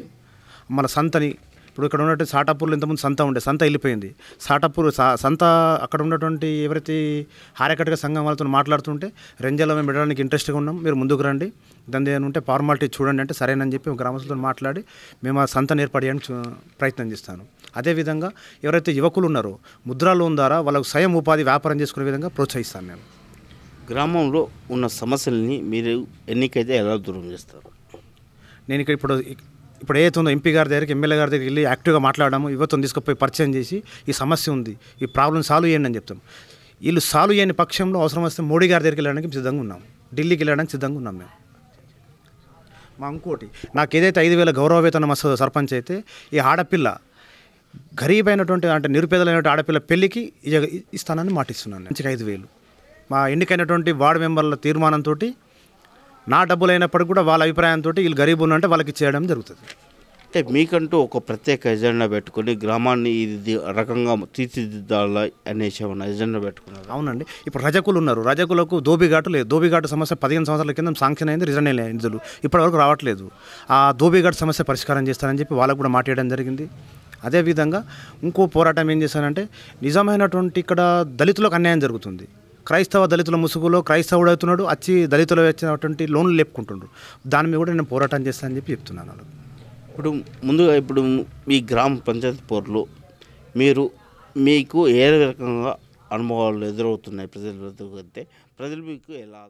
మన సంతని, ఇప్పుడు ఇక్కడ ఉన్నటువంటి సాటాపూర్లో ఇంతకుముందు సంత ఉండే, సంత వెళ్ళిపోయింది. సాటాపూర్ సంత అక్కడ ఉన్నటువంటి ఎవరైతే హారకట్టుగా సంఘం వాళ్ళతో మాట్లాడుతుంటే రెంజల్లో మేము పెట్టడానికి ఇంట్రెస్ట్గా ఉన్నాం, మీరు ముందుకు రండి, దాని ఏమైనా ఉంటే ఫార్మాలిటీ చూడండి అంటే సరేనని చెప్పి గ్రామస్తులతో మాట్లాడి మేము ఆ సంతను ఏర్పడడానికి ప్రయత్నం చేస్తాను. అదేవిధంగా ఎవరైతే యువకులు ఉన్నారో ముద్రా లోన్ ద్వారా వాళ్ళకు స్వయం ఉపాధి వ్యాపారం చేసుకునే విధంగా ప్రోత్సహిస్తాను నేను. గ్రామంలో ఉన్న సమస్యలని మీరు ఎన్నికైతే ఎలా దూరం చేస్తారు? నేను ఇక్కడ ఇప్పుడు ఏదైతే ఉందో ఎంపీ గారి దగ్గరికి, ఎమ్మెల్యే గారి దగ్గరికి వెళ్ళి యాక్టివ్గా మాట్లాడము, యువతను తీసుకుపోయి పరిచయం చేసి ఈ సమస్య ఉంది, ఈ ప్రాబ్లం సాల్వ్ చేయండి అని చెప్తాం. వీళ్ళు సాల్వ్ చేయని పక్షంలో అవసరం వస్తే మోడీ గారి దగ్గరికి వెళ్ళడానికి సిద్ధంగా ఉన్నాం, ఢిల్లీకి వెళ్ళడానికి సిద్ధంగా ఉన్నాం మేము. మా ఇంకోటి, నాకు ఏదైతే 5,000 గౌరవ వేతనం వస్తుందో సర్పంచ్ అయితే, ఈ ఆడపిల్ల గరీబ్ అయినటువంటి అంటే నిరుపేదలైనటువంటి ఆడపిల్ల పెళ్ళికి ఇస్తానని మాటిస్తున్నాను. మంచిగా 5,000 మా ఎన్నికైనటువంటి వార్డు మెంబర్ల తీర్మానంతో, నా డబ్బులు అయినప్పటికీ కూడా వాళ్ళ అభిప్రాయంతో వీళ్ళు గరీబ్ ఉన్నంటే వాళ్ళకి చేయడం జరుగుతుంది. అంటే మీకంటూ ఒక ప్రత్యేక ఎజెండా పెట్టుకొని గ్రామాన్ని ఇది రకంగా తీర్చిదిద్దాలా అనేసి ఏమన్నా ఎజెండా పెట్టుకున్నారు? అవునండి. ఇప్పుడు రజకులు ఉన్నారు, రజకులకు దోబిఘాటు లేదు. దోబిఘాటు సమస్య 15 సంవత్సరాల కింద శాంక్షన్ అయింది, రిజర్వ్ నిధులు ఇప్పటివరకు రావట్లేదు. ఆ దోబిఘాటు సమస్య పరిష్కారం చేస్తారని చెప్పి వాళ్ళకు కూడా మాట్లాడడం జరిగింది. అదేవిధంగా ఇంకో పోరాటం ఏం చేశానంటే, నిజమైనటువంటి ఇక్కడ దళితులకు అన్యాయం జరుగుతుంది. క్రైస్తవ దళితుల ముసుగులో క్రైస్తవుడు అవుతున్నాడు, వచ్చి దళితులు వచ్చినటువంటి లోన్లు లేపుకుంటుండ్రు. దాని మీద కూడా నేను పోరాటం చేస్తానని చెప్పి చెప్తున్నాను. ఇప్పుడు మీ గ్రామ పంచాయతీ పోర్లో మీకు ఏ రకంగా అనుభవాలు ఎదురవుతున్నాయి? ప్రజలు మీకు ఎలా?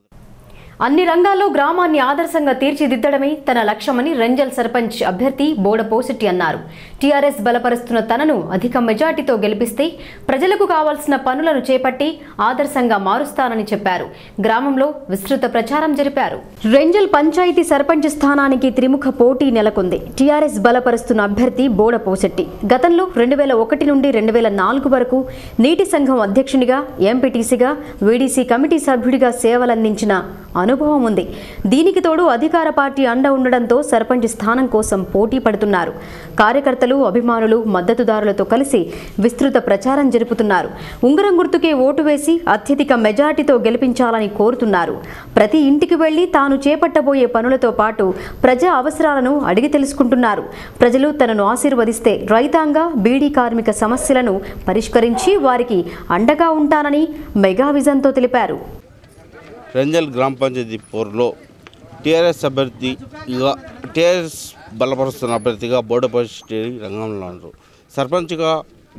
అన్ని రంగాల్లో గ్రామాన్ని ఆదర్శంగా తీర్చిదిద్దడమే తన లక్ష్యమని రెంజల్ సర్పంచ్ అభ్యర్థి బోడ పోసిట్టి అన్నారు. టీఆర్ఎస్ బలపరుస్తున్న తనను అధిక మెజార్టీతో గెలిపిస్తే ప్రజలకు కావాల్సిన పనులను చేపట్టి ఆదర్శంగా మారుస్తానని చెప్పారు. గ్రామంలో విస్తృత ప్రచారం జరిపారు. రెంజల్ పంచాయతీ సర్పంచ్ స్థానానికి త్రిముఖ పోటీ నెలకొంది. టీఆర్ఎస్ బలపరుస్తున్న అభ్యర్థి బోడ పోసిట్టి గతంలో 2001 నుండి 2004 వరకు నీటి సంఘం అధ్యక్షునిగా, ఎంపీటీసీగా, వీడీసీ కమిటీ సభ్యుడిగా సేవలందించిన అనుభవం ఉంది. దీనికి తోడు అధికార పార్టీ అండ ఉండడంతో సర్పంచ్ స్థానం కోసం పోటీ పడుతున్నారు. కార్యకర్తలు, అభిమానులు, మద్దతుదారులతో కలిసి విస్తృత ప్రచారం జరుపుతున్నారు. ఉంగరం గుర్తుకే ఓటు వేసి అత్యధిక మెజార్టీతో గెలిపించాలని కోరుతున్నారు. ప్రతి ఇంటికి వెళ్లి తాను చేపట్టబోయే పనులతో పాటు ప్రజా అవసరాలను అడిగి తెలుసుకుంటున్నారు. ప్రజలు తనను ఆశీర్వదిస్తే రైతాంగ, బీడీ కార్మిక సమస్యలను పరిష్కరించి వారికి అండగా ఉంటానని మెగా విజన్తో తెలిపారు. రెంజల్ గ్రామ పంచాయతీ పోర్లో టీఆర్ఎస్ బలపరుస్తున్న అభ్యర్థిగా బోడ పోసిట్టి రంగంలో ఉన్నారు. సర్పంచ్గా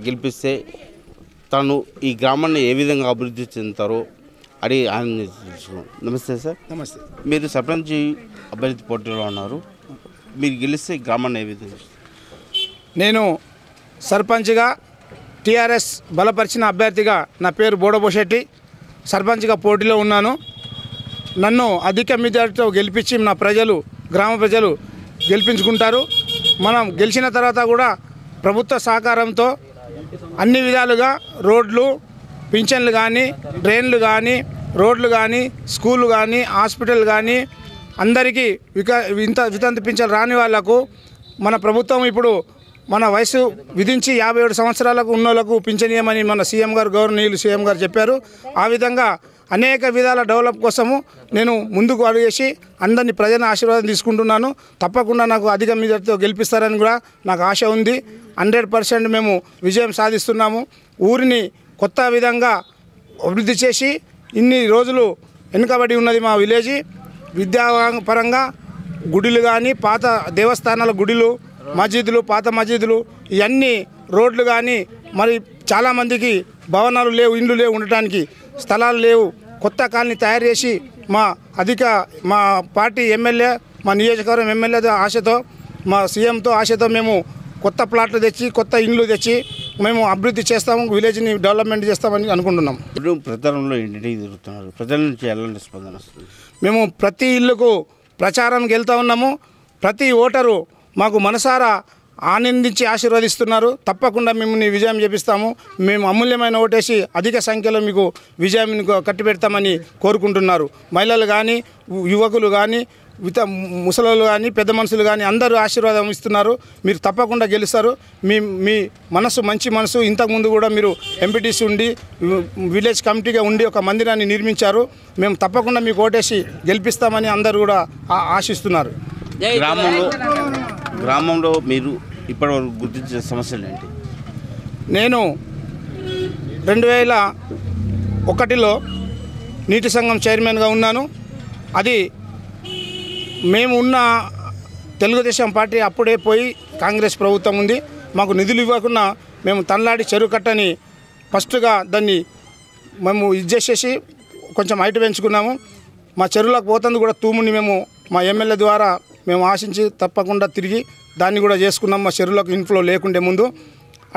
గెలిపిస్తే తను ఈ గ్రామాన్ని ఏ విధంగా అభివృద్ధి చెందుతారో అని ఆయన తెలుసుకున్నాం. నమస్తే సార్. నమస్తే. మీరు సర్పంచ్ అభ్యర్థి పోటీలో ఉన్నారు, మీరు గెలిస్తే గ్రామాన్ని ఏ విధంగా? నేను సర్పంచ్గా టీఆర్ఎస్ బలపరిచిన అభ్యర్థిగా నా పేరు బోడ పోసిట్టి, సర్పంచ్గా పోటీలో ఉన్నాను. నన్ను అధిక మెజారిటీతో గెలిపించి నా గ్రామ ప్రజలు గెలిపించుకుంటారు. మనం గెలిచిన తర్వాత కూడా ప్రభుత్వ సహకారంతో అన్ని విధాలుగా రోడ్లు, పింఛన్లు కానీ, డ్రైన్లు కానీ, రోడ్లు కానీ, స్కూళ్ళు కానీ, హాస్పిటల్ కానీ, అందరికీ వితంతు పింఛన్లు రాని వాళ్లకు మన ప్రభుత్వం ఇప్పుడు మన వయసు విధించి 57 సంవత్సరాలకు ఉన్నోళ్లకు పింఛనీయమని మన సీఎం గారు గౌరవనీయులు సీఎం గారు చెప్పారు. ఆ విధంగా అనేక విధాల డెవలప్ కోసము నేను ముందుకు అడుగేసి అందరినీ ప్రజల ఆశీర్వాదం తీసుకుంటున్నాను. తప్పకుండా నాకు అధిక మెజారిటీతో గెలిపిస్తారని కూడా నాకు ఆశ ఉంది. 100% మేము విజయం సాధిస్తున్నాము. ఊరిని కొత్త విధంగా అభివృద్ధి చేసి ఇన్ని రోజులు వెనుకబడి ఉన్నది మా విలేజ్. విద్యాపరంగా గుడులు కానీ పాత దేవస్థానాల గుడులు మసీదులు పాత మసీదులు ఇవన్నీ రోడ్లు కానీ మరి చాలామందికి భవనాలు లేవు, ఇండ్లు లేవు, ఉండటానికి స్థలాలు లేవు. కొత్త కాలనీ తయారు చేసి మా పార్టీ ఎమ్మెల్యే మా నియోజకవర్గం ఎమ్మెల్యే ఆశతో మా సీఎంతో ఆశతో మేము కొత్త ప్లాట్లు తెచ్చి కొత్త ఇండ్లు తెచ్చి మేము అభివృద్ధి చేస్తాము, విలేజ్ని డెవలప్మెంట్ చేస్తామని అనుకుంటున్నాం. ప్రచారంలో ఇంటికి తిరుగుతున్నారు, ప్రజల నుంచి ఎలాంటి స్పందన వస్తుంది? మేము ప్రతి ఇల్లుకు ప్రచారానికి వెళ్తూ ఉన్నాము. ప్రతి ఓటరు మాకు మనసారా ఆనందించి ఆశీర్వదిస్తున్నారు. తప్పకుండా మిమ్మల్ని విజయం చేపిస్తాము. మేము అమూల్యమైన ఓటేసి అధిక సంఖ్యలో మీకు విజయం కట్టిపెడతామని కోరుకుంటున్నారు. మహిళలు కానీ యువకులు కానీ ముసలోళ్ళు కానీ పెద్ద మనుషులు కానీ అందరూ ఆశీర్వాదం ఇస్తున్నారు. మీరు తప్పకుండా గెలుస్తారు. మీ మనసు మంచి మనసు. ఇంతకుముందు కూడా మీరు ఎంపీటీసీ ఉండి విలేజ్ కమిటీగా ఉండి ఒక మందిరాన్ని నిర్మించారు. మేము తప్పకుండా మీకు ఓటేసి గెలిపిస్తామని అందరూ కూడా ఆశిస్తున్నారు. గ్రామంలో మీరు ఇప్పటివరకు గుర్తించిన సమస్యలు ఏంటి? నేను 2001లో నీటి సంఘం చైర్మన్గా ఉన్నాను. అది మేము ఉన్న తెలుగుదేశం పార్టీ అప్పుడే పోయి కాంగ్రెస్ ప్రభుత్వం ఉంది. మాకు నిధులు ఇవ్వకుండా మేము తనలాడి చెరువు కట్టని ఫస్ట్గా దాన్ని మేము చేసేసి కొంచెం హైట్ పెంచుకున్నాము. మా చెరువులకు పోతుంది కూడా తూముని మేము మా ఎమ్మెల్యే ద్వారా మేము ఆశించి తప్పకుండా తిరిగి దాన్ని కూడా చేసుకున్నాము. మా చెరువులకు ఇన్ఫ్లో లేకుండే ముందు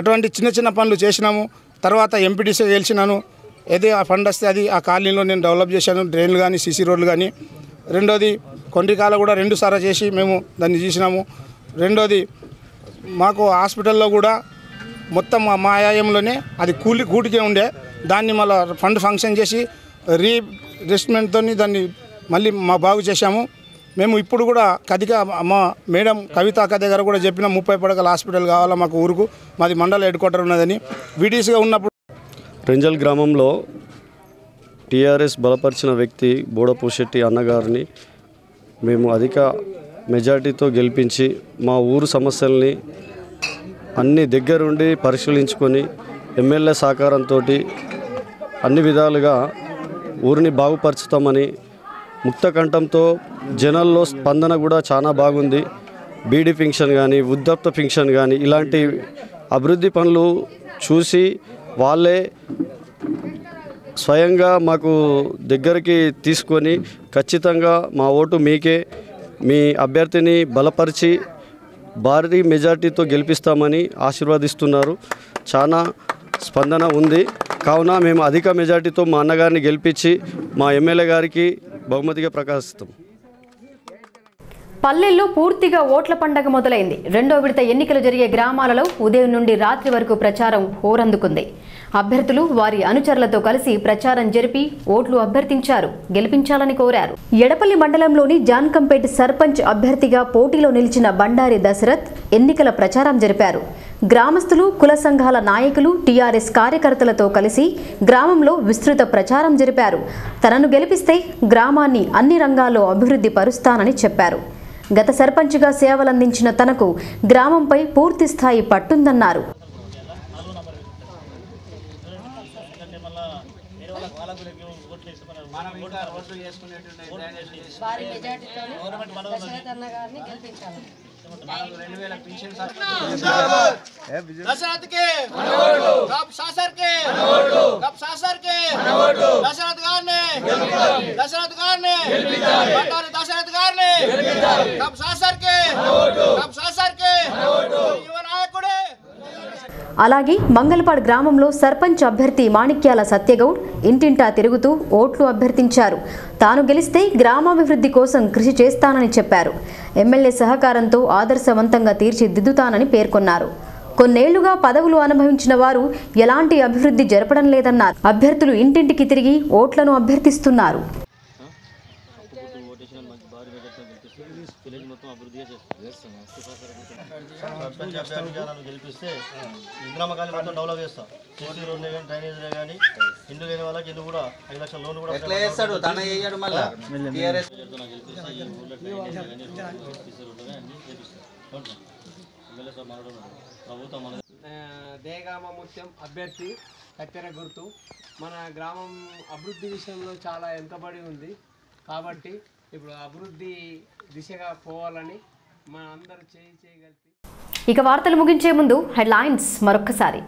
అటువంటి చిన్న చిన్న పనులు చేసినాము. తర్వాత ఎంపీటీసీ గెలిచినాను. ఏదో ఆ ఫండ్ వస్తే అది ఆ కాలనీలో నేను డెవలప్ చేశాను, డ్రైన్లు కానీ సీసీ రోడ్లు కానీ. రెండోది కొండ్రికాల కూడా 2 సార్లు చేసి మేము దాన్ని చూసినాము. రెండోది మాకు హాస్పిటల్లో కూడా మొత్తం మా ఆయాయంలోనే అది కూటికే ఉండే, దాన్ని మళ్ళీ ఫండ్ ఫంక్షన్ చేసి రీఇన్వెస్ట్మెంట్తో దాన్ని మళ్ళీ బాగు చేశాము. మేము ఇప్పుడు కూడా మా మేడం కవిత అక్క దగ్గర కూడా చెప్పిన 30 పడకల హాస్పిటల్ కావాలా మాకు ఊరుకు, మాది మండల హెడ్ క్వార్టర్ ఉన్నదని. వీటీసీగా ఉన్నప్పుడు రెంజల్ గ్రామంలో టీఆర్ఎస్ బలపరిచిన వ్యక్తి బోడపోశెట్టి అన్నగారిని మేము అధిక మెజార్టీతో గెలిపించి మా ఊరు సమస్యల్ని అన్ని దగ్గరుండి పరిశీలించుకొని ఎమ్మెల్యే సహకారంతో అన్ని విధాలుగా ఊరిని బాగుపరుచుతామని ముక్తకంఠంతో జనాల్లో స్పందన కూడా చాలా బాగుంది. బీడీ పింఛన్ కానీ వృద్ధాప్య పింఛన్ కానీ ఇలాంటి అభివృద్ధి పనులు చూసి వాళ్ళే స్వయంగా మాకు దగ్గరికి తీసుకొని ఖచ్చితంగా మా ఓటు మీకే, మీ అభ్యర్థిని బలపరిచి భారీ మెజార్టీతో గెలిపిస్తామని ఆశీర్వదిస్తున్నారు. చాలా స్పందన ఉంది. కావున మేము అధిక మెజార్టీతో మా అన్నగారిని గెలిపించి మా ఎమ్మెల్యే గారికి బహుమతిగా ప్రకాశిస్తాం. పల్లెల్లో పూర్తిగా ఓట్ల పండగ మొదలైంది. 2వ విడత ఎన్నికలు జరిగే గ్రామాలలో ఉదయం నుండి రాత్రి వరకు ప్రచారం హోరందుకుంది. అభ్యర్థులు వారి అనుచరులతో కలిసి ప్రచారం జరిపి ఓట్లు అభ్యర్థించారు, గెలిపించాలని కోరారు. ఎడపల్లి మండలంలోని జాన్కంపేట్ సర్పంచ్ అభ్యర్థిగా పోటీలో నిలిచిన బండారి దశరథ్ ఎన్నికల ప్రచారం జరిపారు. గ్రామస్తులు, కుల సంఘాల నాయకులు, టీఆర్ఎస్ కార్యకర్తలతో కలిసి గ్రామంలో విస్తృత ప్రచారం జరిపారు. తనను గెలిపిస్తే గ్రామాన్ని అన్ని రంగాల్లో అభివృద్ధి పరుస్తానని చెప్పారు. గత సర్పంచ్గా సేవలందించిన తనకు గ్రామంపై పూర్తి స్థాయి పట్టుందన్నారు. అలాగే మంగళపాడు గ్రామంలో సర్పంచ్ అభ్యర్థి మాణిక్యాల సత్యగౌడ్ ఇంటింటా తిరుగుతూ ఓట్లు అభ్యర్థించారు. తాను గెలిస్తే గ్రామాభివృద్ధి కోసం కృషి చేస్తానని చెప్పారు. ఎమ్మెల్యే సహకారంతో ఆదర్శవంతంగా తీర్చిదిద్దుతానని పేర్కొన్నారు. కొన్నేళ్లుగా పదవులు అనుభవించిన వారు ఎలాంటి అభివృద్ధి జరపడం లేదన్నారు. అభ్యర్థులు ఇంటింటికి తిరిగి ఓట్లను అభ్యర్థిస్తున్నారు. విలేజ్ మొత్తం అభివృద్ధిగా చేస్తాం. సర్పంచ్ అభ్యర్థిగా నన్ను గెలిపిస్తే ఇంద్రామకాలి మొత్తం డెవలప్ చేస్తాం. చేసీ రోడ్లే కానీ డ్రైనేజీలే కానీ ఇల్లు లేని వాళ్ళకి ఇల్లు కూడా 5 లక్షల లోన్ కూడా ఎట్లా చేస్తాడు తన చేయడు మళ్ళీ టీఆర్ఎస్ దేగామ ముత్యం అభ్యర్థి కత్తెర గుర్తు. మన గ్రామం అభివృద్ధి విషయంలో చాలా వెనుకబడి ఉంది కాబట్టి ఇప్పుడు అభివృద్ధి దిశగా పోవాలని మన అందరూ చేయగలిగి. ఇక వార్తలు ముగించే ముందు హెడ్లైన్స్ మరొక్కసారి.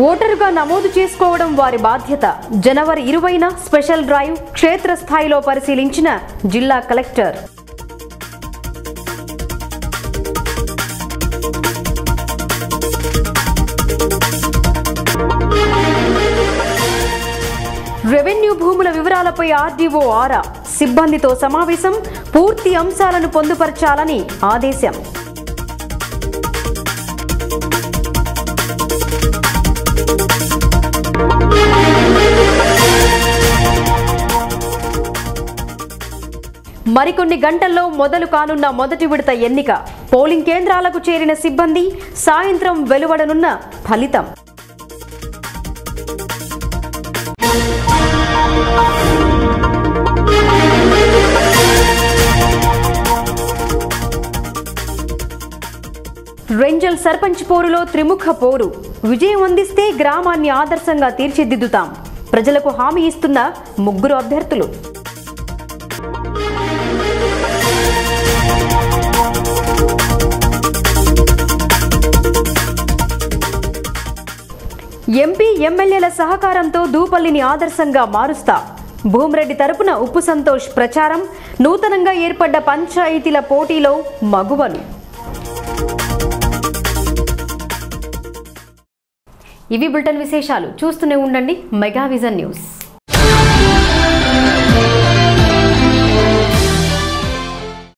ఓటరుగా నమోదు చేసుకోవడం వారి బాధ్యత. జనవరి 20న స్పెషల్ డ్రైవ్ క్షేత్రస్థాయిలో పరిశీలించిన జిల్లా కలెక్టర్. రెవెన్యూ భూముల వివరాలపై ఆర్డీఓ ఆరా. సిబ్బందితో సమావేశం. పూర్తి అంశాలను పొందుపరచాలని ఆదేశం. మరికొన్ని గంటల్లో మొదలు కానున్న మొదటి విడత ఎన్నిక. పోలింగ్ కేంద్రాలకు చేరిన సిబ్బంది. సాయంత్రం వెలువడనున్న ఫలితం. రెంజల్ సర్పంచ్ పోరులో త్రిముఖ పోరు. విజయం అందిస్తే గ్రామాన్ని ఆదర్శంగా తీర్చిదిద్దుతాం. ప్రజలకు హామీ ఇస్తున్న 3 అభ్యర్థులు. ఎంపీ ఎమ్మెల్యేల సహకారంతో దూపల్లిని ఆదర్శంగా మారుస్తా. భూమిరెడ్డి తరపున ఉప్పు సంతోష్ ప్రచారం. నూతనంగా ఏర్పడ్డ పంచాయతీల పోటీలో మగువలు. ఇవి బులెటిన్ విశేషాలు. చూస్తూనే ఉండండి మెగా విజన్ న్యూస్.